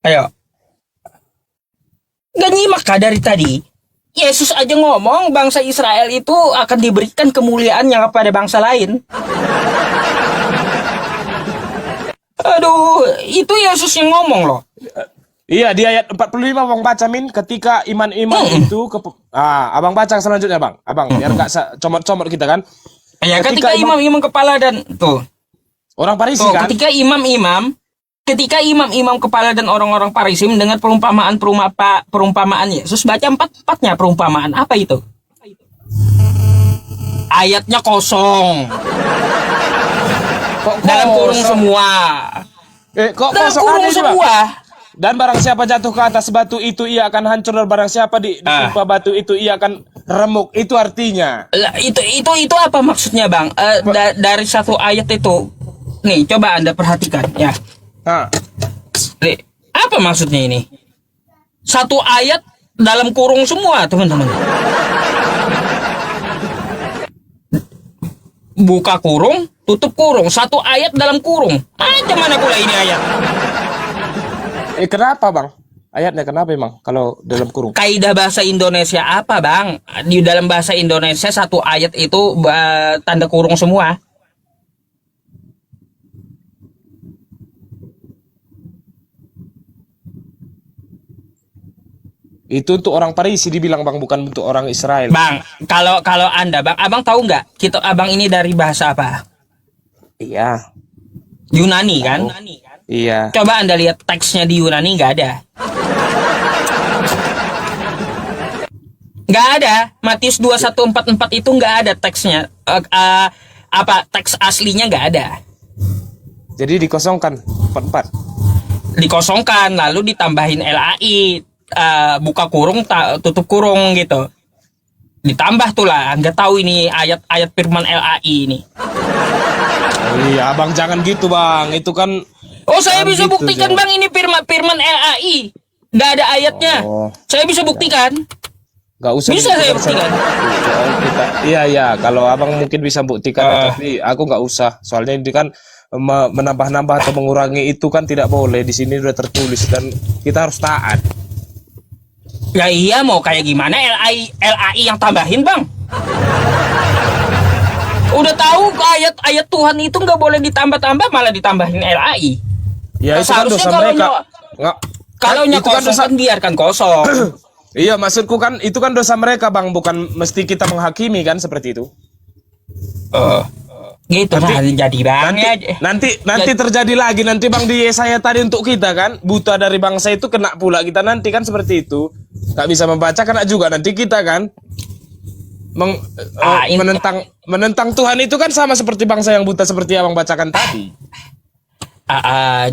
Ayo. Gak nyimak kah dari tadi? Yesus aja ngomong bangsa Israel itu akan diberikan kemuliaannya kepada bangsa lain. Aduh, itu Yesus yang ngomong loh. Iya, di ayat 45 abang baca Min, ketika iman-iman itu abang baca selanjutnya bang. Abang biar gak comot-comot kita kan. Ya, ketika imam-imam kepala dan tuh orang Farisi tuh, kan. Ketika imam-imam kepala dan orang-orang Farisi mendengar perumpamaan Yesus, baca empat-empatnya perumpamaan. Apa itu? Ayatnya kosong. Dalam kurung semua. Kok dalam kosong kurung ada semua. Dan barang siapa jatuh ke atas batu itu ia akan hancur, dan barang siapa ditimpa batu itu ia akan remuk. Itu artinya. Itu apa maksudnya, Bang? Dari satu ayat itu. Nih, coba Anda perhatikan ya. Apa maksudnya ini? Satu ayat dalam kurung semua, teman-teman. Buka kurung, tutup kurung. Satu ayat dalam kurung. Macam mana pula ini ayat? Kenapa bang? Ayatnya kenapa emang kalau dalam kurung? Kaidah bahasa Indonesia apa bang? Di dalam bahasa Indonesia satu ayat itu tanda kurung semua. Itu untuk orang Farisi dibilang bang, bukan untuk orang Israel. Bang, kalau Anda bang, abang tahu nggak? Abang ini dari bahasa apa? Iya. Yunani kan? Iya. Coba Anda lihat teksnya di Yunani, nggak ada. Nggak ada. Matius 21:44 itu nggak ada teksnya. Teks aslinya nggak ada. Jadi dikosongkan 44. Dikosongkan, lalu ditambahin LAI, buka kurung, tutup kurung gitu. Ditambah tuh lah, nggak tahu ini ayat-ayat firman LAI ini. Iya, Abang jangan gitu, Bang. Itu kan Oh, saya bisa gitu, buktikan, Bang. Bang, ini firman LAI. Nggak ada ayatnya. Oh. Saya bisa buktikan. Gak usah Bisa saya dibuktikan. Iya, kalau Abang mungkin bisa buktikan, tapi aku nggak usah. Soalnya ini kan menambah-nambah atau mengurangi itu kan tidak boleh. Di sini udah tertulis dan kita harus taat. Ya iya, mau kayak gimana LAI yang tambahin, Bang? Udah tahu ayat-ayat Tuhan itu nggak boleh ditambah-tambah, malah ditambahin LAI. Ya itu kan dosa mereka. Kalau itu kan kosong kan biarkan kosong. Iya, maksudku kan itu kan dosa mereka, Bang, bukan mesti kita menghakimi kan seperti itu. Gitu Nanti- nah, jadi Bang. Nanti terjadi lagi nanti, Bang, di Yesaya tadi untuk kita kan, buta dari bangsa itu kena pula kita nanti kan seperti itu. Gak bisa membaca kena juga nanti kita kan. Menentang Tuhan itu kan sama seperti bangsa yang buta seperti Abang bacakan tadi.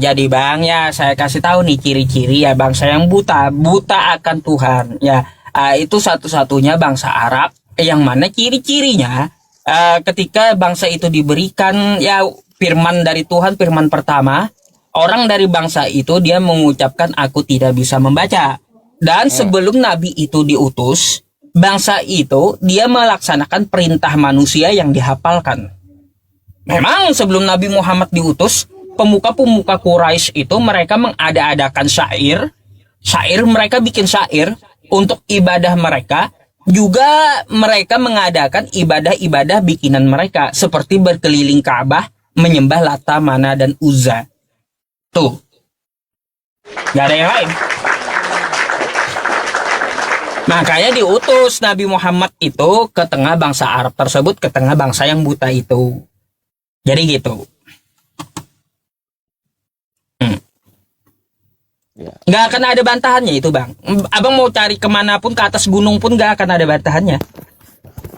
Jadi Bang, ya saya kasih tahu nih ciri-ciri ya bangsa yang buta akan Tuhan ya. Itu satu-satunya bangsa Arab yang mana ciri-cirinya ketika bangsa itu diberikan ya firman dari Tuhan, firman pertama, orang dari bangsa itu dia mengucapkan aku tidak bisa membaca. Dan sebelum nabi itu diutus, bangsa itu dia melaksanakan perintah manusia yang dihafalkan. Memang sebelum Nabi Muhammad diutus, pemuka-pemuka Quraisy itu mereka mengada-adakan syair mereka bikin syair untuk ibadah mereka, juga mereka mengadakan ibadah-ibadah bikinan mereka seperti berkeliling Ka'bah, menyembah Lata, Mana dan Uzza. Tuh, gak ada yang lain. Makanya diutus Nabi Muhammad itu ke tengah bangsa Arab tersebut, ke tengah bangsa yang buta itu. Jadi gitu. Nggak akan ada bantahannya itu, Bang. Abang mau cari kemanapun, ke atas gunung pun nggak akan ada bantahannya.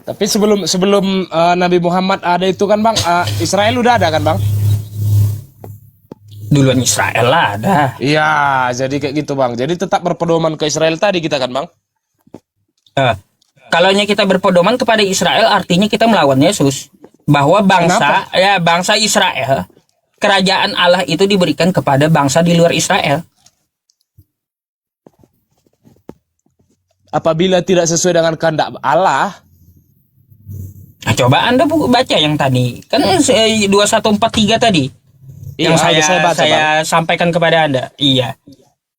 Tapi sebelum Nabi Muhammad ada itu kan, Bang, Israel udah ada kan, Bang? Duluan Israel lah ada. Iya, jadi kayak gitu, Bang. Jadi tetap berpedoman ke Israel tadi kita kan, Bang? Kalau kita berpedoman kepada Israel, artinya kita melawan Yesus. Bahwa bangsa Israel, kerajaan Allah itu diberikan kepada bangsa di luar Israel. Apabila tidak sesuai dengan kehendak Allah, Nah, coba Anda baca yang tadi. Kan 2143 tadi. iya, Yang saya baca, saya Bang. sampaikan kepada Anda. Iya.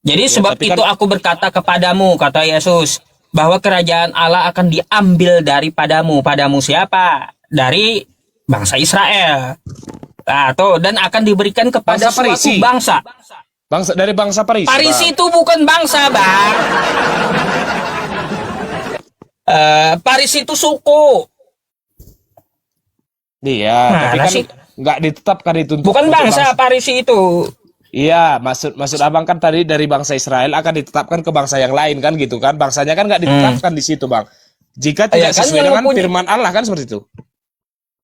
Jadi sebab tapi itu kan- aku berkata kepadamu, kata Yesus, bahwa kerajaan Allah akan diambil daripadamu. Padamu siapa? Dari bangsa Israel. Nah, tuh, dan akan diberikan kepada Bangsa suatu Parisi. bangsa. Dari bangsa Parisi. Parisi Bang. itu bukan bangsa, Bang. Parisi itu suku. Iya, Nah, tapi kan sih. nggak ditetapkan itu untuk Bukan untuk bangsa Parisi itu. Iya, maksud Abang kan tadi dari bangsa Israel akan ditetapkan ke bangsa yang lain kan gitu kan? Bangsanya kan nggak ditetapkan di situ, Bang. Jika tidak kan sesuai yang dengan mempunyai- firman Allah kan seperti itu.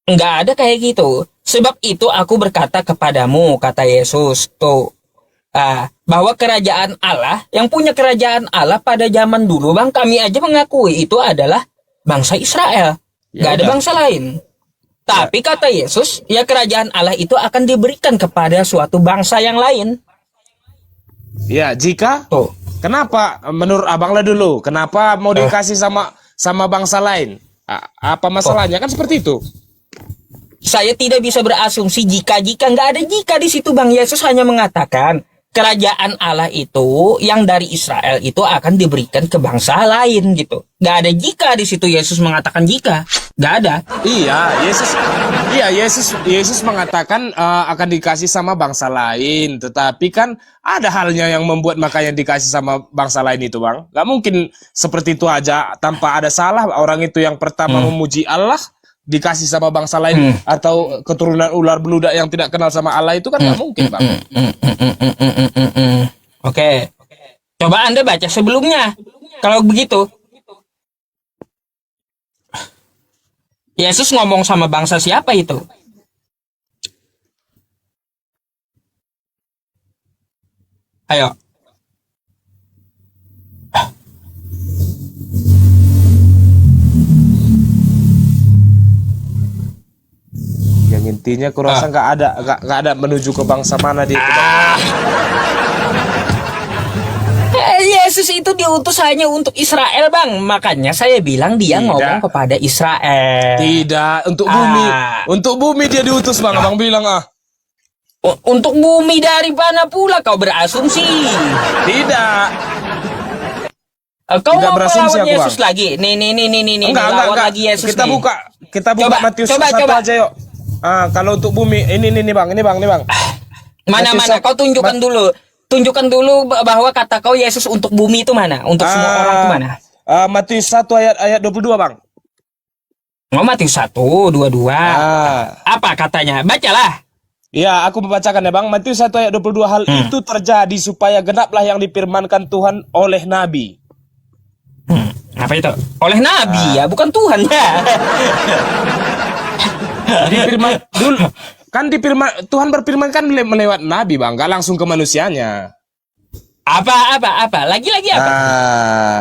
Nggak ada kayak gitu. Sebab itu aku berkata kepadamu, kata Yesus, tuh, bahwa kerajaan Allah, yang punya kerajaan Allah pada zaman dulu, Bang, kami aja mengakui itu adalah bangsa Israel. Ya Nggak ada udah. bangsa lain. Tapi kata Yesus, ya kerajaan Allah itu akan diberikan kepada suatu bangsa yang lain. Ya, jika Tuh. kenapa menurut Abang lah dulu, kenapa mau dikasih sama bangsa lain? Apa masalahnya kan seperti itu? Saya tidak bisa berasumsi jika nggak ada jika di situ, Bang. Yesus hanya mengatakan kerajaan Allah itu yang dari Israel itu akan diberikan ke bangsa lain gitu. Nggak ada jika di situ. Yesus mengatakan jika, nggak ada. Iya, Yesus mengatakan akan dikasih sama bangsa lain, tetapi kan ada halnya yang membuat makanya dikasih sama bangsa lain itu, Bang. Gak mungkin seperti itu aja tanpa ada salah orang itu yang pertama memuji Allah, dikasih sama bangsa lain atau keturunan ular beludak yang tidak kenal sama Allah itu kan nggak mungkin, Bang. Oke. Coba Anda baca sebelumnya. Kalau begitu. Yesus ngomong sama bangsa siapa itu? Ayo. Yang intinya kurasa nggak ada menuju ke bangsa mana dia itu, Bang. Yesus itu diutus hanya untuk Israel, Bang. Makanya saya bilang dia Tidak. ngomong kepada Israel. Tidak, untuk bumi. Untuk bumi dia diutus, Bang. Abang bilang Untuk bumi dari mana pula kau berasumsi? tidak. Kau Tidak mau berasumsi melawan aku, Yesus Bang. lagi? Nih, Enggak. lawan lagi Yesus Kita nih. buka Coba, Matius coba, 1 coba. aja yuk. Kalau untuk bumi ini Bang, ini Bang. Mana Matius kau tunjukkan dulu. Tunjukkan dulu bahwa kata kau Yesus untuk bumi itu mana? Untuk semua orang itu mana? Matius 1 ayat 22, Bang. Oh, Matius 1, 22. Apa katanya? Bacalah. Iya, aku membacakan ya, Bang. Matius 1 ayat 22, hal itu terjadi supaya genaplah yang difirmankan Tuhan oleh nabi. Apa itu? Oleh nabi ya, bukan Tuhan ya. Difirman dulu kan Tuhan berfirman kan melewat nabi, Bang, nggak langsung ke manusianya. Apa? Lagi apa?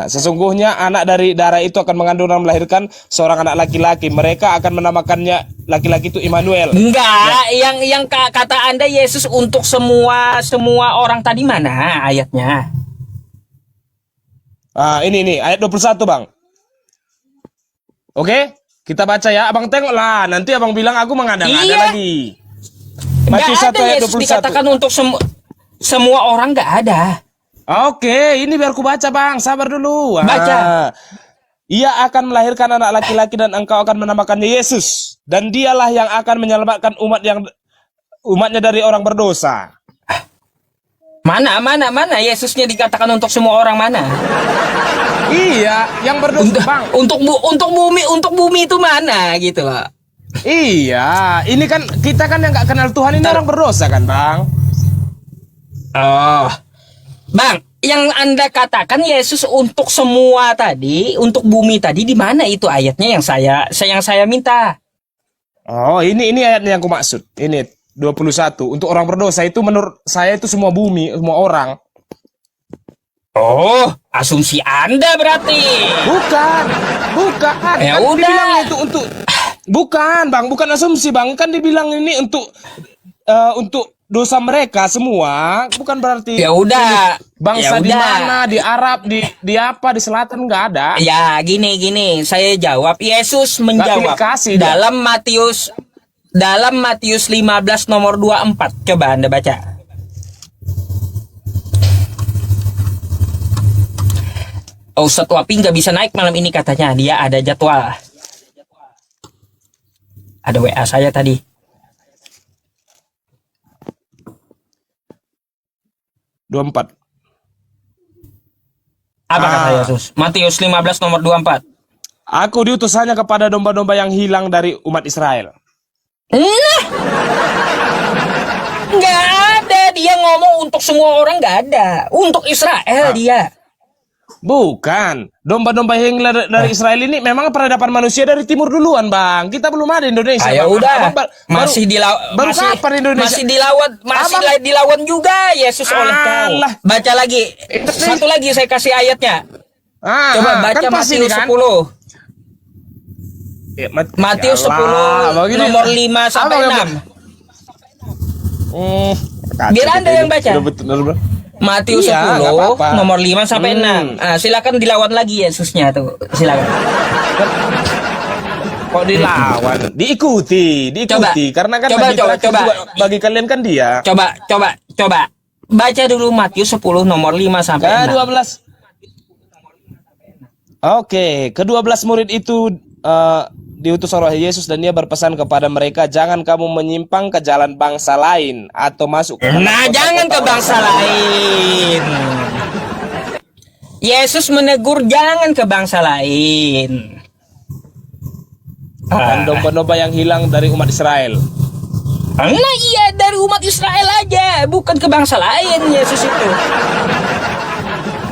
Sesungguhnya anak dari darah itu akan mengandung dan melahirkan seorang anak laki-laki. Mereka akan menamakannya laki-laki itu Immanuel. Enggak, yang kata Anda Yesus untuk semua orang tadi mana ayatnya? Ini ayat 21, Bang. Oke, kita baca ya. Abang tengok lah, nanti abang bilang aku mengada-ngada lagi. Matius Enggak 1 ada ayat Yesus 21. dikatakan untuk semua orang, enggak ada. Oke, ini biar ku baca, Bang. Sabar dulu. Baca. Ia akan melahirkan anak laki-laki dan engkau akan menamakannya Yesus. Dan dialah yang akan menyelamatkan umatnya dari orang berdosa. Mana Yesusnya dikatakan untuk semua orang mana? Iya, yang berdosa, Bang. Untuk bumi itu mana gitu loh. Iya, ini kan kita kan yang nggak kenal Tuhan ini orang berdosa kan, Bang? Oh. Bang, yang Anda katakan Yesus untuk semua tadi, untuk bumi tadi di mana itu ayatnya yang saya minta? Oh, ini ayatnya yang aku maksud. Ini 21. Untuk orang berdosa itu menurut saya itu semua bumi, semua orang. Oh, asumsi Anda berarti. Bukan. Ya Kan udah. dibilangnya itu untuk bukan, Bang, bukan asumsi, Bang. Kan dibilang ini untuk dosa mereka semua, bukan berarti Ya udah. bangsa Ya di udah. mana, di Arab, di apa, di selatan nggak ada. Ya, gini, saya jawab. Yesus menjawab pilih kasih, dalam Matius 15 nomor 24. Coba Anda baca. Oh, Ustadz Wapi nggak bisa naik malam ini katanya. Dia ada jadwal. Ada WA saya tadi. Empat. Apa kata Yesus? Matius 15 nomor 24. Aku diutus hanya kepada domba-domba yang hilang dari umat Israel. Nah, nggak ada. Dia ngomong untuk semua orang, nggak ada. Untuk Israel dia. Bukan. Domba-domba yang hilang dari Israel ini memang peradaban manusia dari timur duluan, Bang. Kita belum ada Indonesia. Ayo Bang. udah. Abang Masih kapan Indonesia? Masih dilawan juga Yesus oleh kau. Alah. Baca lagi. Satu lagi saya kasih ayatnya. Coba baca kan pas ini Matius kan? 10. Ya, Matius ya Allah, 10 begini. nomor 5 sampai Apa, 6. kacau Biar kita Anda ini. yang baca. Betul. Matius Iya, 10 nggak apa-apa. nomor 5 sampai 6. Silakan dilawan lagi Yesusnya tuh. Silakan. Kok dilawan? Diikuti. Coba. Karena kan Coba, Nabi terakhir coba. juga bagi kalian kan dia. Coba. Baca dulu Matius 10 nomor 5 sampai 6. Ke-12. Oke, ke-12 murid itu diutus oleh Yesus dan dia berpesan kepada mereka, jangan kamu menyimpang ke jalan bangsa lain atau masuk ke Nah, jangan ke bangsa lain. Yesus menegur jangan ke bangsa lain. Dan domba-domba yang hilang dari umat Israel. Nah iya, dari umat Israel aja, bukan ke bangsa lain Yesus itu.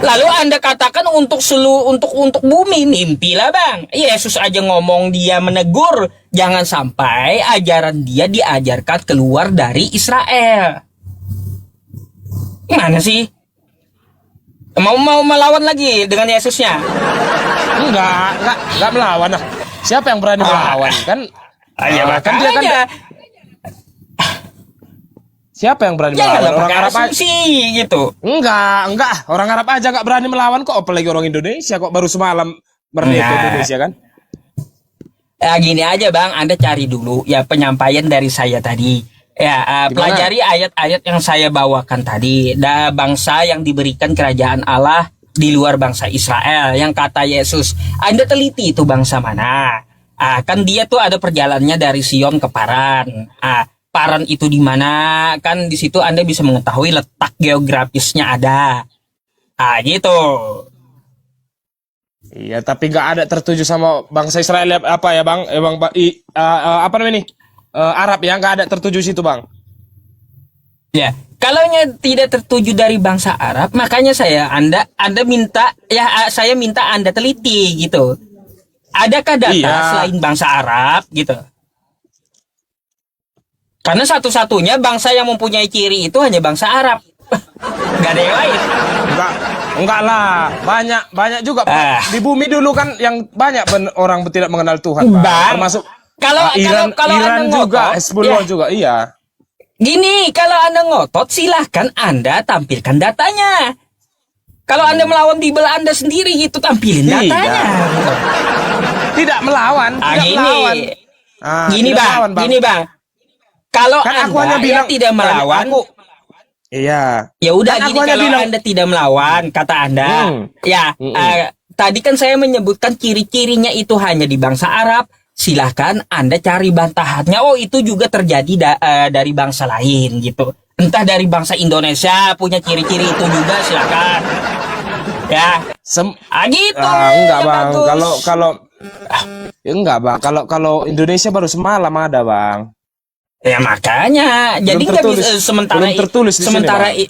Lalu Anda katakan untuk untuk bumi, mimpilah Bang. Yesus aja ngomong, dia menegur jangan sampai ajaran dia diajarkan keluar dari Israel. Gimana sih? Mau melawan lagi dengan Yesusnya? Enggak melawan lah. Siapa yang berani melawan? Kan kan dia kan siapa yang berani melawan? Orang Arab aja gitu. Enggak. Orang Arab aja enggak berani melawan kok, apalagi orang Indonesia kok baru semalam merdeka Indonesia kan? Ya gini aja Bang, Anda cari dulu ya penyampaian dari saya tadi. Ya, pelajari ayat-ayat yang saya bawakan tadi. Bangsa yang diberikan kerajaan Allah di luar bangsa Israel, yang kata Yesus. Anda teliti itu bangsa mana? Kan dia tuh ada perjalanannya dari Sion ke Paran. Paran itu di mana? Kan di situ Anda bisa mengetahui letak geografisnya ada. Gitu. Iya, tapi nggak ada tertuju sama bangsa Israel apa ya Bang? Apa namanya nih? Arab ya, nggak ada tertuju situ Bang. Ya, kalau tidak tertuju dari bangsa Arab, makanya Anda minta saya minta Anda teliti gitu. Adakah data selain bangsa Arab gitu? Karena satu-satunya bangsa yang mempunyai ciri itu hanya bangsa Arab. Gak ada yang lain. Enggak lah. Banyak juga. Di bumi dulu kan yang banyak orang tidak mengenal Tuhan, Bang. Termasuk Iran juga, Hezbollah juga. Iya. Gini, kalau Anda ngotot silahkan Anda tampilkan datanya. Kalau Anda melawan Bible Anda sendiri itu tampilin datanya. Tidak melawan, melawan. Gini Bang. Kalau kan Anda tidak melawan, iya. Ya udah gini, kalau Anda tidak melawan, kata Anda, tadi kan saya menyebutkan ciri-cirinya itu hanya di bangsa Arab. Silahkan Anda cari bantahannya. Oh, itu juga terjadi dari bangsa lain gitu. Entah dari bangsa Indonesia punya ciri-ciri itu juga, silahkan. Ya, gitu. Enggak Bang. Enggak Bang. Kalau Indonesia baru semalam ada Bang. Ya makanya, jadi nggak bisa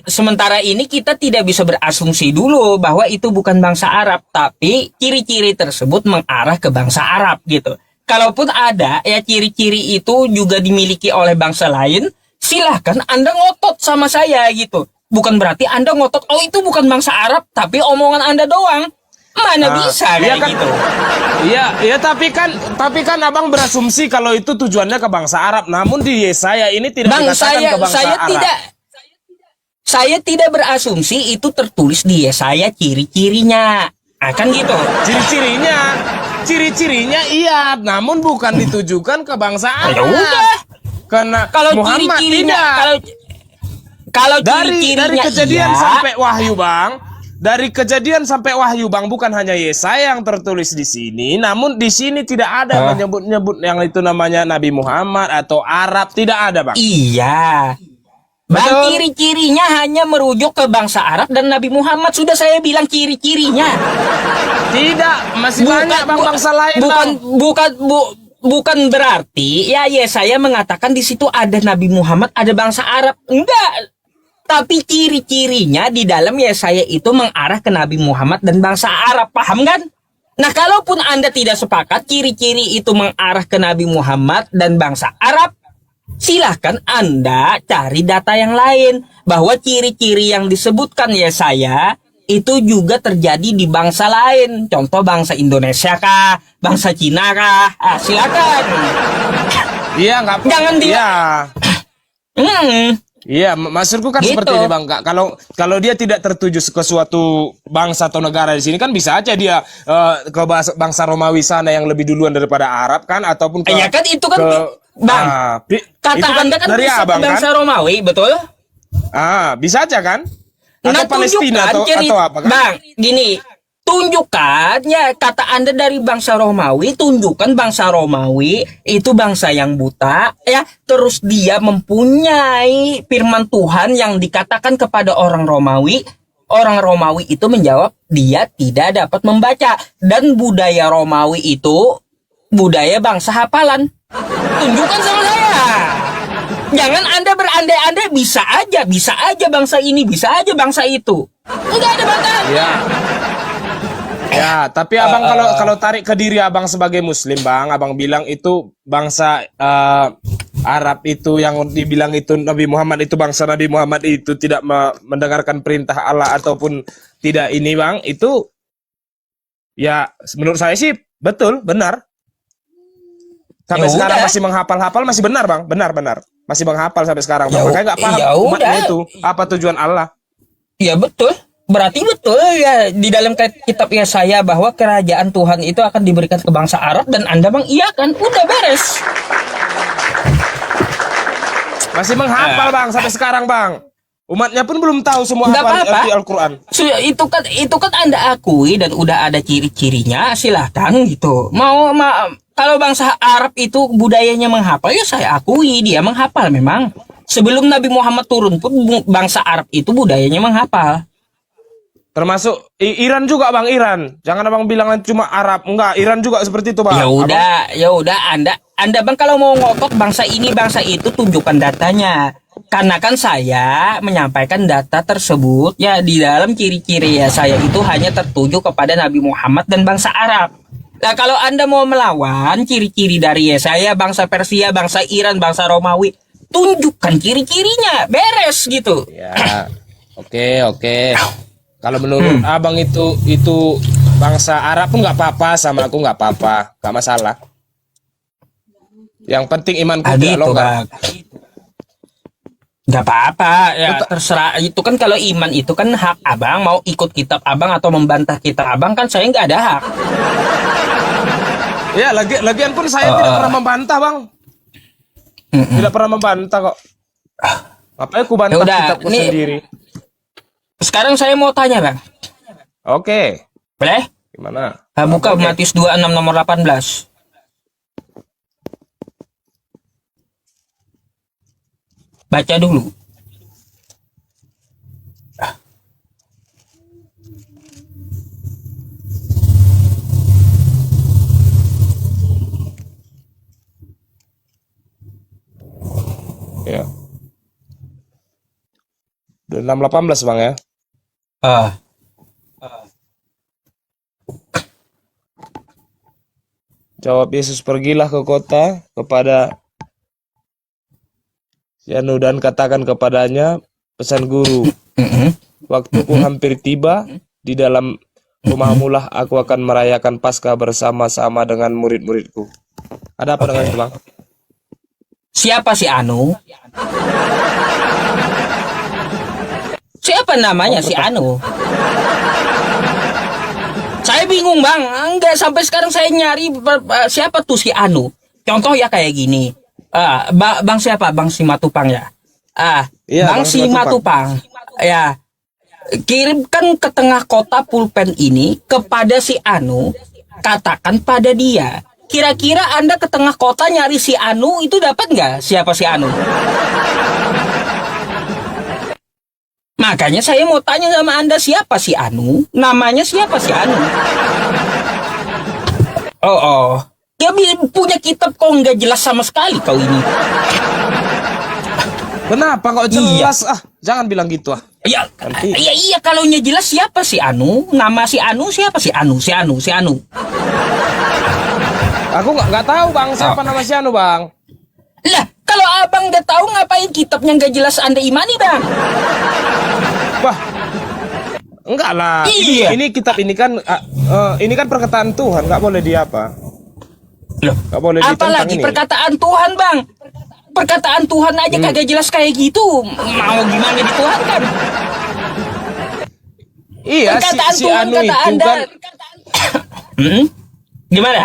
sementara ini kita tidak bisa berasumsi dulu bahwa itu bukan bangsa Arab, tapi ciri-ciri tersebut mengarah ke bangsa Arab gitu. Kalaupun ada ya ciri-ciri itu juga dimiliki oleh bangsa lain, silahkan Anda ngotot sama saya gitu. Bukan berarti Anda ngotot, oh itu bukan bangsa Arab, tapi omongan Anda doang. Mana bisa kayak gitu. Iya, tapi kan Abang berasumsi kalau itu tujuannya ke bangsa Arab. Namun di Yesaya ini tidak dikatakan ke bangsa Arab. Saya tidak berasumsi itu tertulis di Yesaya ciri-cirinya. Kan gitu. Ciri-cirinya iya, namun bukan ditujukan ke bangsa Arab. Ya udah. Karena kalau Muhammad tidak. Kalau dari kejadian sampai Wahyu Bang. Dari kejadian sampai Wahyu Bang, bukan hanya Yesaya yang tertulis di sini, namun di sini tidak ada menyebut-nyebut yang itu namanya Nabi Muhammad atau Arab, tidak ada Bang. Iya. Bang, ciri-cirinya hanya merujuk ke bangsa Arab dan Nabi Muhammad. Sudah saya bilang ciri-cirinya. Tidak, masih banyak Bang bangsa lain. Bukan berarti ya Yesaya mengatakan di situ ada Nabi Muhammad, ada bangsa Arab. Enggak. Tapi ciri-cirinya di dalam Yesaya itu mengarah ke Nabi Muhammad dan bangsa Arab, paham kan? Nah, kalaupun Anda tidak sepakat ciri-ciri itu mengarah ke Nabi Muhammad dan bangsa Arab, silahkan Anda cari data yang lain bahwa ciri-ciri yang disebutkan Yesaya itu juga terjadi di bangsa lain. Contoh bangsa Indonesia kah, bangsa Cina kah? Silakan. Iya, nggak. Jangan dia. Iya, maksudku kan gitu. Seperti ini Bang. Kalau dia tidak tertuju ke suatu bangsa atau negara di sini kan bisa aja dia ke bangsa Romawi sana yang lebih duluan daripada Arab kan, ataupun ke. Ya kan itu kan Bang. Kata itu kan Anda kan dari bisa Abang, bangsa kan? Romawi, betul? Bisa aja kan? Atau Palestina atau apa kan? Bang, gini. Tunjukkan ya kata Anda dari bangsa Romawi, tunjukkan bangsa Romawi itu bangsa yang buta ya, terus dia mempunyai firman Tuhan yang dikatakan kepada orang Romawi. Orang Romawi itu menjawab dia tidak dapat membaca, dan budaya Romawi itu budaya bangsa hafalan. Tunjukkan sama saya. Jangan Anda berandai-andai, bisa aja bangsa ini, bisa aja bangsa itu. Enggak ada batas. Ya. Ya, tapi abang kalau tarik ke diri abang sebagai Muslim, bang, abang bilang itu bangsa Arab itu yang dibilang itu Nabi Muhammad itu bangsa Nabi Muhammad itu tidak mendengarkan perintah Allah ataupun tidak ini, bang, itu ya menurut saya sih betul, benar. Sampai Ya sekarang udah. masih menghafal-hafal, masih benar, bang, benar. Masih menghafal sampai sekarang, bang. Ya Makanya nggak paham ya umatnya udah. itu apa tujuan Allah. Ya betul. Berarti betul ya di dalam kitab ya saya bahwa kerajaan Tuhan itu akan diberikan ke bangsa Arab dan Anda mengiyakan. Udah beres. Masih menghafal, bang, sampai sekarang, bang. Umatnya pun belum tahu semua Nggak apa apa-apa. arti Al-Quran. Itu kan Anda akui dan udah ada ciri-cirinya, silahkan gitu. Kalau bangsa Arab itu budayanya menghafal, ya saya akui dia menghafal memang. Sebelum Nabi Muhammad turun pun bangsa Arab itu budayanya menghafal. Termasuk Iran juga, bang, Iran. Jangan abang bilang cuma Arab, enggak. Iran juga seperti itu, bang. Ya udah Anda bang kalau mau ngotot bangsa ini bangsa itu tunjukkan datanya. Karena kan saya menyampaikan data tersebut ya di dalam ciri-ciri ya saya itu hanya tertuju kepada Nabi Muhammad dan bangsa Arab. Nah kalau Anda mau melawan ciri-ciri dari ya saya bangsa Persia, bangsa Iran, bangsa Romawi, tunjukkan ciri-cirinya, beres gitu. Ya, oke. Kalau menurut abang itu bangsa Arab pun nggak apa-apa, sama aku nggak apa-apa, nggak masalah. Yang penting imanku tidak Gitu longgar. bang. Gak apa-apa ya terserah, itu kan kalau iman itu kan hak abang, mau ikut kitab abang atau membantah kitab abang kan saya nggak ada hak. Ya, lagian pun saya tidak pernah membantah, bang. Tidak pernah membantah kok. Apa aku bantah Ya udah, kitabku nih. sendiri? Sekarang saya mau tanya bang, Oke, boleh? gimana? Buka Oke. Matius 26 nomor 18. Baca dulu. Ya. 6:18, bang, ya. Ah, Jawab Yesus, pergilah ke kota kepada Yanu dan katakan kepadanya, pesan guru, waktuku hampir tiba, di dalam rumahmu lah aku akan merayakan Paskah bersama-sama dengan murid-muridku. Ada apa dengan itu, bang? siapa si Anu? Siapa namanya si Anu? Saya bingung bang, enggak sampai sekarang saya nyari siapa tuh si Anu. Contoh ya kayak gini, bang siapa? Bang Simatupang ya. Iya, Bang Bang Simatupang. Simatupang, ya kirimkan ke tengah kota pulpen ini kepada si Anu, katakan pada dia. Kira-kira Anda ke tengah kota nyari si Anu itu dapat nggak? Siapa si Anu? Makanya saya mau tanya sama Anda, siapa si Anu? Namanya siapa si Anu? Oh. Dia punya kitab kok nggak jelas sama sekali kau ini. Kenapa kok jelas? Jangan bilang gitu, Ya, Nanti. iya kalau nya jelas siapa si Anu? Nama si Anu siapa si Anu? Si Anu. Aku nggak tahu, bang, siapa nama si Anu, bang. Lah, kalau abang udah tahu ngapain kitabnya nggak jelas Anda imani bang? Wah, enggak lah. Iya. Ini kitab ini kan perkataan Tuhan, nggak boleh dia apa? Loh, Nggak boleh ditentang apalagi ini. perkataan Tuhan bang? Perkataan Tuhan aja kagak jelas kayak gitu. Mau gimana dituhankan? Iya, Perkataan si Tuhan Anu kata itu Anda. kan. Gimana?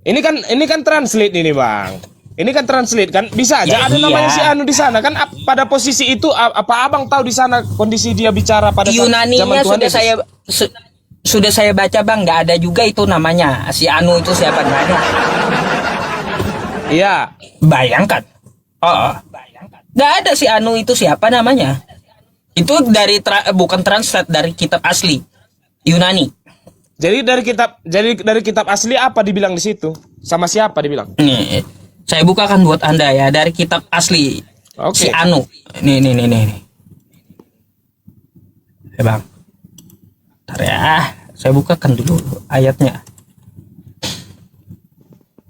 Ini kan translate ini, bang. Ini kan translate kan, bisa aja Ya, ada iya. namanya si Anu di sana kan. Pada posisi itu apa abang tahu di sana kondisi dia bicara pada zaman Yunaninya Tuhan sudah Yesus? sudah saya baca bang, nggak ada juga itu namanya si Anu itu siapa, nggak ada. Iya, Bayangkan, nggak ada si Anu itu siapa namanya. Itu dari bukan translate dari kitab asli Yunani. jadi dari kitab asli apa dibilang di situ? Sama siapa dibilang? Nih, saya bukakan buat Anda ya dari kitab asli si Oke. Anu. Nih. Bang. Ntar ya, saya bukakan dulu ayatnya.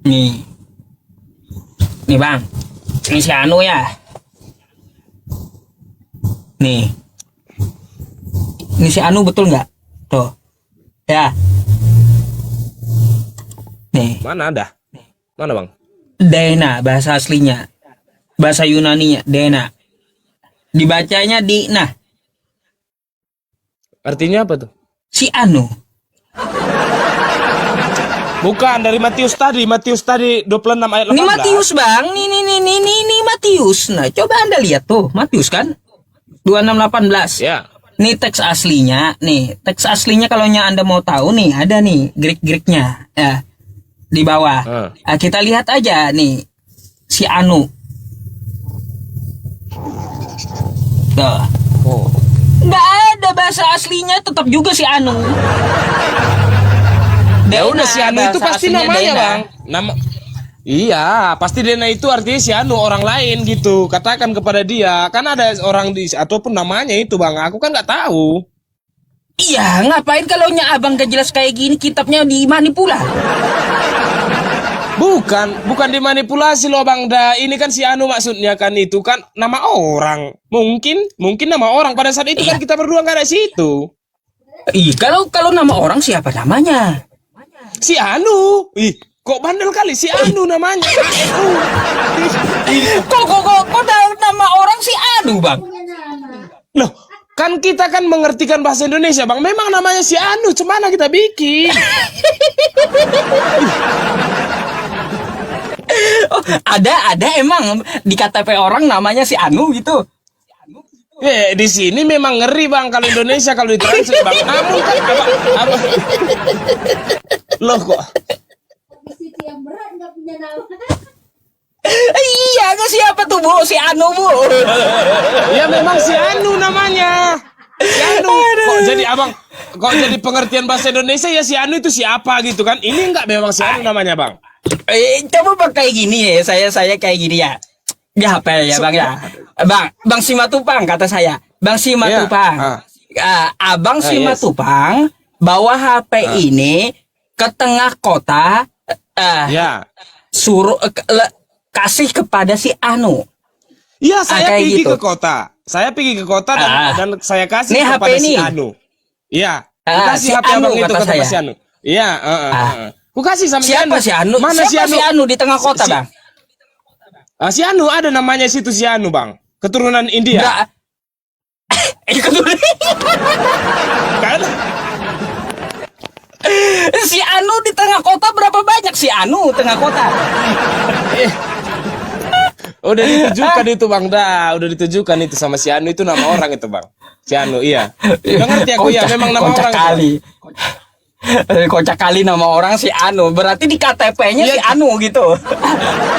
Nih Bang, ini si Anu ya. Nih, ini si Anu betul nggak? Tuh, ya. Nih, Mana ada? Mana bang? Dena bahasa aslinya, bahasa Yunaninya Dena. Dibacanya Dina. Artinya apa tuh? Si Anu. Bukan dari Matius tadi 26 ayat 18. Ini Matius bang, ini Matius. Nah, coba Anda lihat tuh, Matius kan, 26:18. Ya. Nih teks aslinya, kalau Anda mau tahu nih, ada nih Greek-Greeknya, ya, di bawah. Nah, kita lihat aja nih, si Anu. Tuh. Oh. Nggak ada bahasa aslinya, tetap juga si Anu. Ya Dena, udah si Anu itu bahasa pasti aslinya namanya Dena. bang. Iya, pasti Dena itu artinya si Anu orang lain gitu. Katakan kepada dia, kan ada orang ataupun namanya itu bang. Aku kan nggak tahu. Iya, ngapain kalau abang gak jelas kayak gini, kitabnya dimanipulasi. Bukan dimanipulasi loh bang. Ini kan si Anu maksudnya kan itu kan nama orang. Mungkin nama orang pada saat itu kan kita berdua nggak ada situ. Ih, kalau nama orang siapa namanya? Si Anu. Ih, kok bandel kali si Anu namanya. Kok nama orang si Anu bang? Loh, kan kita kan mengertikan bahasa Indonesia bang. Memang namanya si Anu, cemana kita bikin? Oh, ada emang di KTP orang namanya si Anu gitu. Di sini memang ngeri bang kalau Indonesia kalau ditranslate bang. Namun kan abang. Loh kok? Yang berat nggak punya nama. Iya, ke siapa tuh bu? Si Anu bu. Ya memang si Anu namanya. Si Anu. Kok jadi pengertian bahasa Indonesia ya si Anu itu siapa gitu kan? Ini enggak memang si Anu namanya bang. Coba bang kayak gini ya, saya kayak gini ya. Di HP ya bang ya. Bang Simatupang kata saya. Bang Simatupang. Abang Simatupang bawa HP ini ke tengah kota. Ya. Suruh kasih kepada si Anu. Iya, saya kayak pergi gitu. ke kota. Saya pergi ke kota dan saya kasih Nih, kepada HP si ini. Anu. Iya. si Kasih HP Anu, abang itu kata kepada saya. si Anu. Iya, Ku kasih sama Siapa si Anu? Mana Siapa si Anu di tengah kota bang? Si Anu ada namanya situ si Anu bang. Keturunan India. Enggak. Kan? Si Anu di tengah kota berapa banyak si Anu tengah kota? Udah ditujukan itu bang, udah ditujukan itu sama si Anu itu nama orang itu bang. Si Anu iya. Udah ngerti aku ya, memang nama kocak orang. kali. Kocak kali nama orang si Anu. Berarti di KTP-nya si Anu gitu.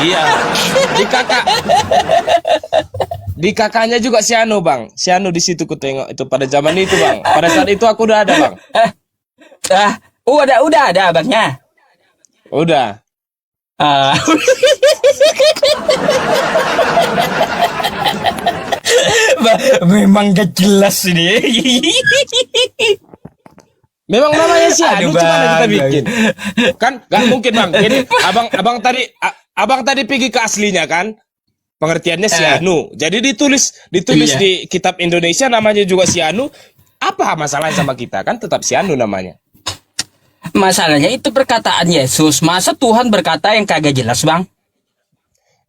Iya. Di kakaknya juga si Anu bang. Si Anu di situ ku tengok itu pada zaman itu bang. Pada saat itu aku udah ada bang. Udah ada abangnya. Udah. Memang gak jelas ini. Memang namanya si Aduh, Anu cuma kita Bang. bikin. Kan gak mungkin bang. Jadi abang tadi pergi ke aslinya kan. Pengertiannya si Anu. Jadi ditulis Iya. di kitab Indonesia namanya juga si Anu. Apa masalahnya sama kita kan tetap si Anu namanya. Masalahnya itu perkataan Yesus. Masa Tuhan berkata yang kagak jelas bang?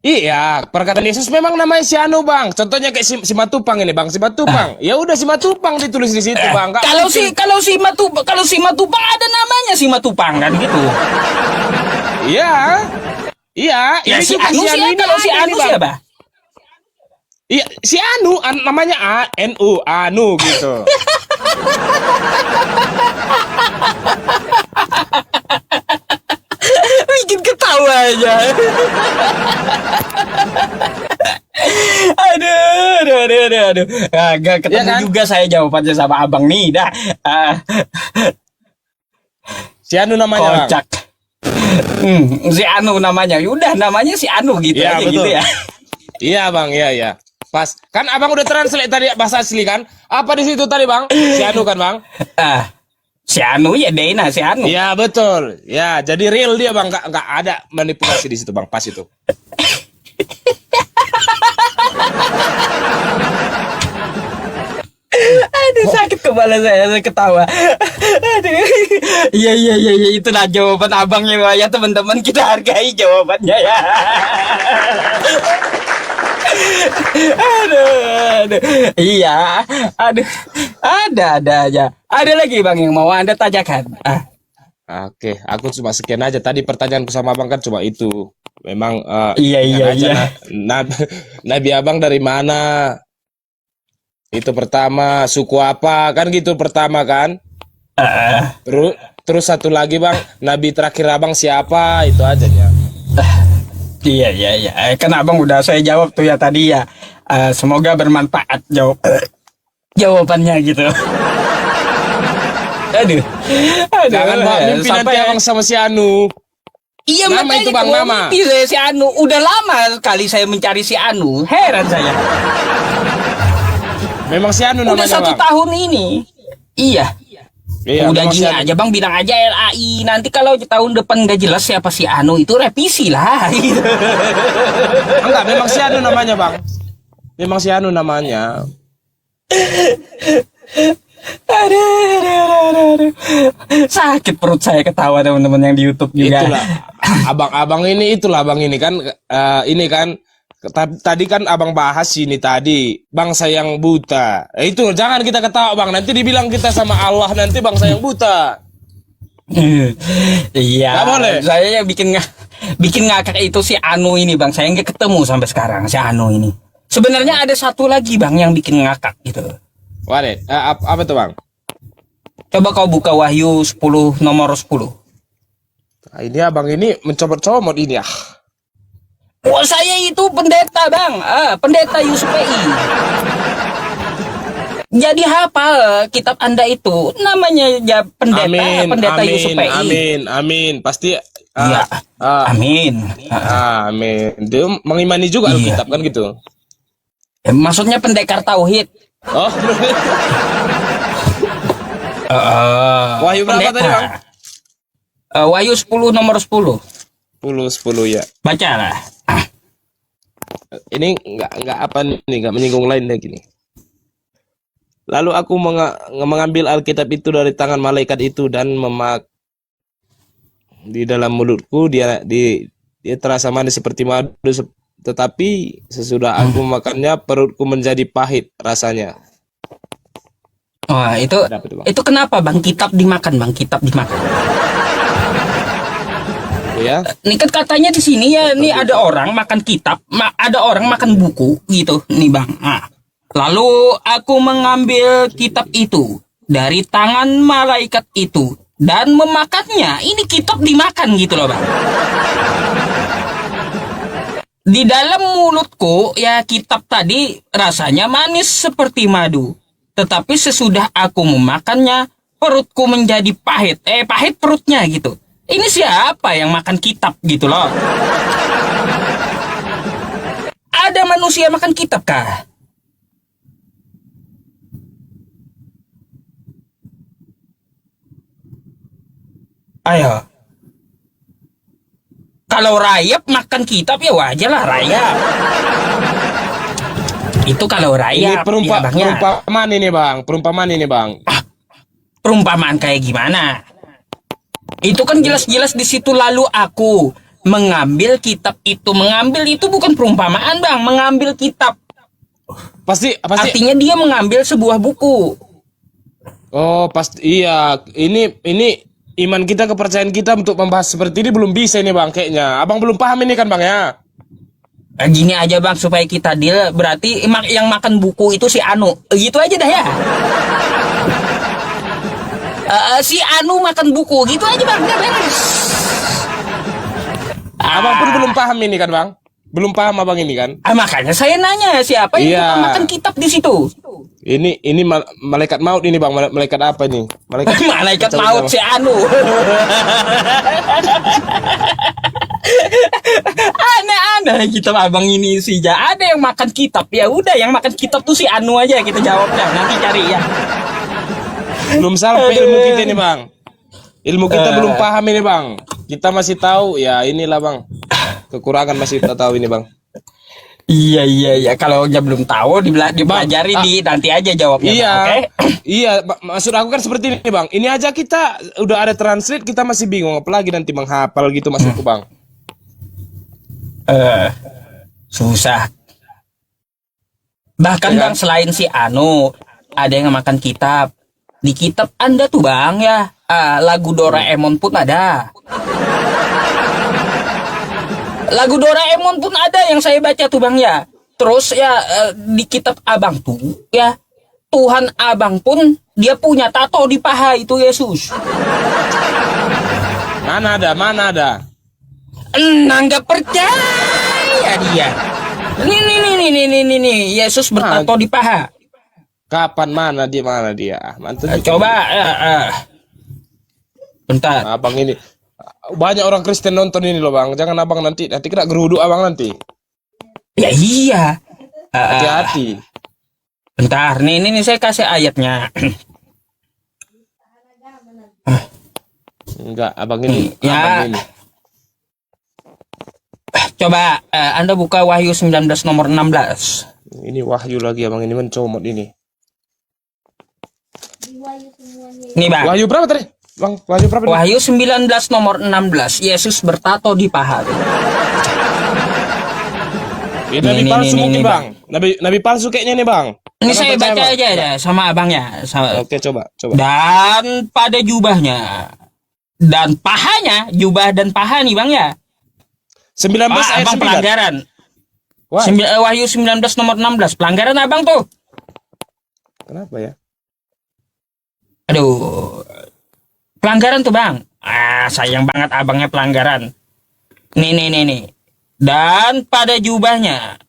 Iya, perkataan Yesus memang namanya si Anu bang. Contohnya kayak si Matupang ini bang, si Matupang. Ya udah si Matupang ditulis di situ bang. Nggak mungkin. Kalau si Matupang ada namanya si Matupang kan gitu. Iya, iya. Ya ini si juga Anu siapa? ini Kalau si ada Anu ini, Bang. siapa? Iya, si Anu namanya ANU, Anu gitu. Bikin ketawa aja. Aduh. Agak ketemu Ya kan? juga saya jawabannya sama abang nih dah. Si Anu namanya bang. Kocak. Si Anu namanya. Udah namanya si Anu gitu Iya, aja betul. gitu ya. Iya bang, iya. Pas kan abang udah translate tadi bahasa asli kan? Apa di situ tadi bang? Si Anu kan bang? Si Anu ya Dena si Anu. Iya betul. Ya jadi real dia bang, nggak ada manipulasi di situ bang, pas itu. Aduh sakit kepala saya ketawa. Aduh. Iya itulah jawaban abangnya ya teman-teman, kita hargai jawabannya ya. aduh. Iya, aduh. Ada aja. Ada lagi bang yang mau Anda tanyakan? Oke, aku cuma sekian aja. Tadi pertanyaanku sama abang kan cuma itu. Memang Iya. Nabi abang dari mana? Itu pertama, suku apa? Kan gitu pertama kan? Terus satu lagi bang, Nabi terakhir abang siapa? Itu aja ya. Iya. Kan abang udah saya jawab tuh ya tadi ya. Semoga bermanfaat jawabannya gitu. Aduh. Jangan bawa mimpi nanti abang sama si Anu. Iya, Nama makanya itu bang, gua nama. mimpi saya si Anu. Udah lama sekali saya mencari si Anu. Heran saya. Memang si Anu Udah namanya 1 bang. tahun ini. Iya. Udah Memang si gini Anu. aja bang, bilang aja LAI. Nanti kalau tahun depan nggak jelas siapa si Anu, itu revisi lah. Enggak, memang si Anu namanya bang. Memang si Anu namanya. Aduh. Sakit perut saya ketawa teman-teman yang di YouTube juga. Itulah abang ini kan ini kan tadi kan abang bahas ini tadi bangsa yang buta. Itu jangan kita ketawa bang, nanti dibilang kita sama Allah nanti bangsa yang buta. Iya. Nggak boleh. Saya yang bikin ngakak itu si Anu ini bang. Saya nggak ketemu sampai sekarang si Anu ini. Sebenarnya ada satu lagi bang yang bikin ngakak gitu. Waduh, apa tuh bang? Coba kau buka Wahyu 10 nomor 10. Nah, ini abang ini mencomot-comot ini ya. Oh saya itu pendeta bang, pendeta YUSPI. Jadi hafal kitab Anda itu, namanya ya pendeta YUSPI. Amin. Pasti. Iya. Amin. Amin. Dia mengimani juga Iya. Alkitab kan gitu. Maksudnya pendekar tauhid. Oh. Wahyu berapa tadi bang? Wahyu 10 nomor 10. 10 ya. Baca lah. Ini nggak apa nih, nggak menyinggung lain lagi nih. Lalu aku mengambil Alkitab itu dari tangan malaikat itu dan di dalam mulutku dia terasa manis seperti madu, tetapi sesudah aku makannya perutku menjadi pahit rasanya. Wah itu Ada apa tuh, Bang? itu kenapa bang? Kitab dimakan bang, kitab dimakan. Ya. Ini kan katanya di sini ya, nih ada orang makan kitab, ada orang makan buku gitu, nih bang. Lalu aku mengambil kitab itu dari tangan malaikat itu dan memakannya. Ini kitab dimakan gitu loh bang. Di dalam mulutku ya kitab tadi rasanya manis seperti madu. Tetapi sesudah aku memakannya perutku menjadi pahit. Pahit perutnya gitu. Ini siapa yang makan kitab gitu loh? Ada manusia makan kitab kah? Ayo. Kalau rayap makan kitab ya wajar lah rayap. Itu kalau Ini rayap. ya, Bang, ya. perumpamaan ini bang. Perumpamaan kayak gimana? Itu kan jelas-jelas di situ lalu aku mengambil kitab itu. Mengambil itu bukan perumpamaan bang. Mengambil kitab. Pasti. Artinya dia mengambil sebuah buku. Oh pasti iya. Ini iman kita, kepercayaan kita untuk membahas seperti ini belum bisa ini bang kayaknya. Abang belum paham ini kan bang ya? Gini aja bang supaya kita deal. Berarti yang makan buku itu si Anu. Gitu aja dah ya. Si Anu makan buku. Gitu aja bang. Udah beres. Abang pun belum paham ini kan bang? Belum paham abang ini kan? Makanya saya nanya siapa yang Iya. utamakan kitab di situ? Ini malaikat maut ini bang, malaikat apa ini? Malaikat maut si Anu. Aneh-aneh kitab abang ini sih. Ada yang makan kitab, ya udah yang makan kitab tuh si Anu aja kita jawabnya. Nanti cari ya. Belum sampai ilmu kita ini bang. Ilmu kita belum paham ini bang. Kita masih tahu ya inilah bang. Kekurangan masih kita tahu ini bang. Iya. Kalau dia belum tahu, dipelajari nanti aja jawabnya. Iya, Oke? iya. Maksud aku kan seperti ini bang. Ini aja kita udah ada translate, kita masih bingung. Apalagi nanti menghafal gitu maksudku bang. Susah. Bahkan Ya bang kan? selain si Anu, ada yang makan kitab. Di kitab Anda tuh bang ya, lagu Doraemon pun ada. Lagu Doraemon pun ada yang saya baca tuh bang ya. Terus ya di kitab abang tuh ya, Tuhan abang pun dia punya tato di paha itu Yesus. Mana ada? Nggak percaya dia. Nih, Yesus bertato di paha. Kapan mana dia? Mantul. Coba, bentar. Abang ini banyak orang Kristen nonton ini loh bang. Jangan abang nanti kena geruduk abang nanti. Ya iya. Hati-hati. Bentar, nih saya kasih ayatnya. Enggak, abang ini. Ya. Abang ini. Coba Anda buka Wahyu 19 nomor 16. Ini wahyu lagi abang ini mencomot ini. Nih bang. Wahyu berapa tadi? Bang, wahyu berapa? Wahyu 19 nomor 16. Yesus bertato di paha. Ini nabi Nih, palsu nih, mungkin nih, bang. Nabi palsu kayaknya nih bang. Ini Abang saya percaya, baca Bang? aja ya sama abangnya. Oke, coba. Dan pada jubahnya dan pahanya, jubah dan paha nih bang ya. 19 ayat Abang 9. pelanggaran. Wah, Wahyu 19 nomor 16. Pelanggaran abang tuh. kenapa ya? Aduh. Pelanggaran tuh bang. Sayang banget abangnya pelanggaran. Nih. Dan pada jubahnya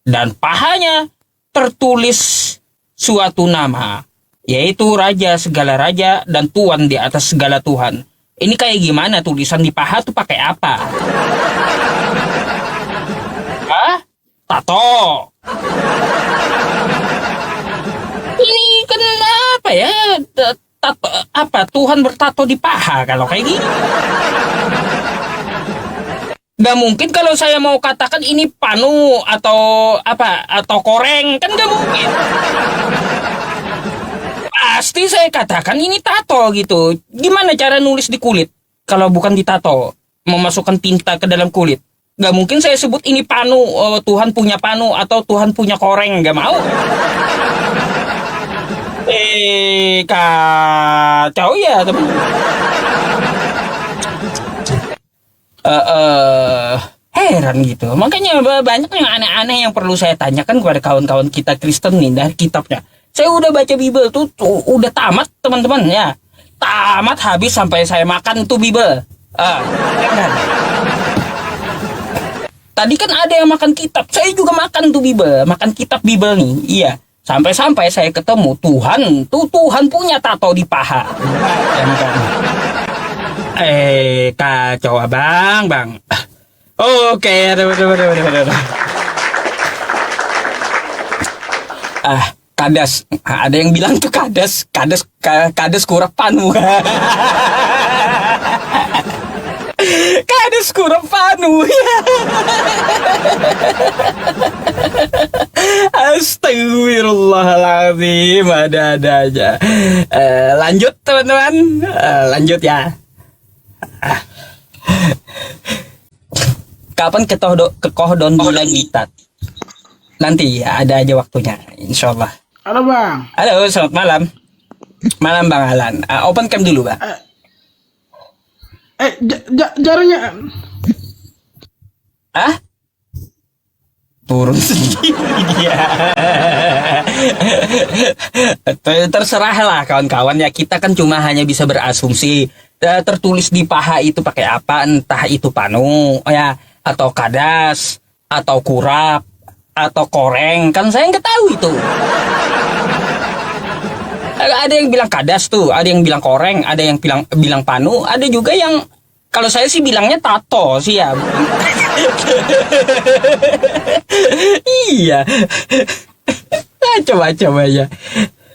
dan pahanya tertulis suatu nama, yaitu Raja segala raja dan Tuan di atas segala Tuhan. Ini kayak gimana tulisan di paha tuh pakai apa? Hah? Tato. Ini kenapa ya? Tato apa? Tuhan bertato di paha kalau kayak gini. Gak mungkin kalau saya mau katakan ini panu atau apa atau koreng, kan gak mungkin. Pasti saya katakan ini tato gitu. Gimana cara nulis di kulit kalau bukan ditato? Memasukkan tinta ke dalam kulit. Gak mungkin saya sebut ini panu, Tuhan punya panu atau Tuhan punya koreng, gak mau. Kacau ya teman. Heran gitu. Makanya banyak yang aneh-aneh yang perlu saya tanyakan kepada kawan-kawan kita Kristen nih dari kitabnya. Saya udah baca Bible tuh udah tamat teman-teman ya. Tamat habis sampai saya makan tuh Bible. Kan. Tadi kan ada yang makan kitab. Saya juga makan tuh Bible, makan kitab Bible nih. Iya. Sampai-sampai saya ketemu Tuhan punya tato di paha. Kacau abang, bang. Oke, aduh. Kadas. Ada yang bilang tuh kadas kurang panu. Kadas kurang panu. Astagfirullahaladzim, ada aja. Lanjut teman-teman, lanjut ya. Kapan ke Kohdon lagi Tat? Nanti ya, ada aja waktunya, insyaallah. Halo bang. Halo, selamat malam. Malam Bang Alan. Open cam dulu Bang. Jaranya. Turun sendiri dia. Terserah lah kawan-kawan ya, kita kan cuma hanya bisa berasumsi. Tertulis di paha itu pakai apa, entah itu panu ya atau kadas atau kurap atau koreng, kan saya nggak tahu itu. Ada yang bilang kadas tuh, ada yang bilang koreng, ada yang bilang panu, ada juga yang kalau saya sih bilangnya tato sih ya. Iya. Coba ya.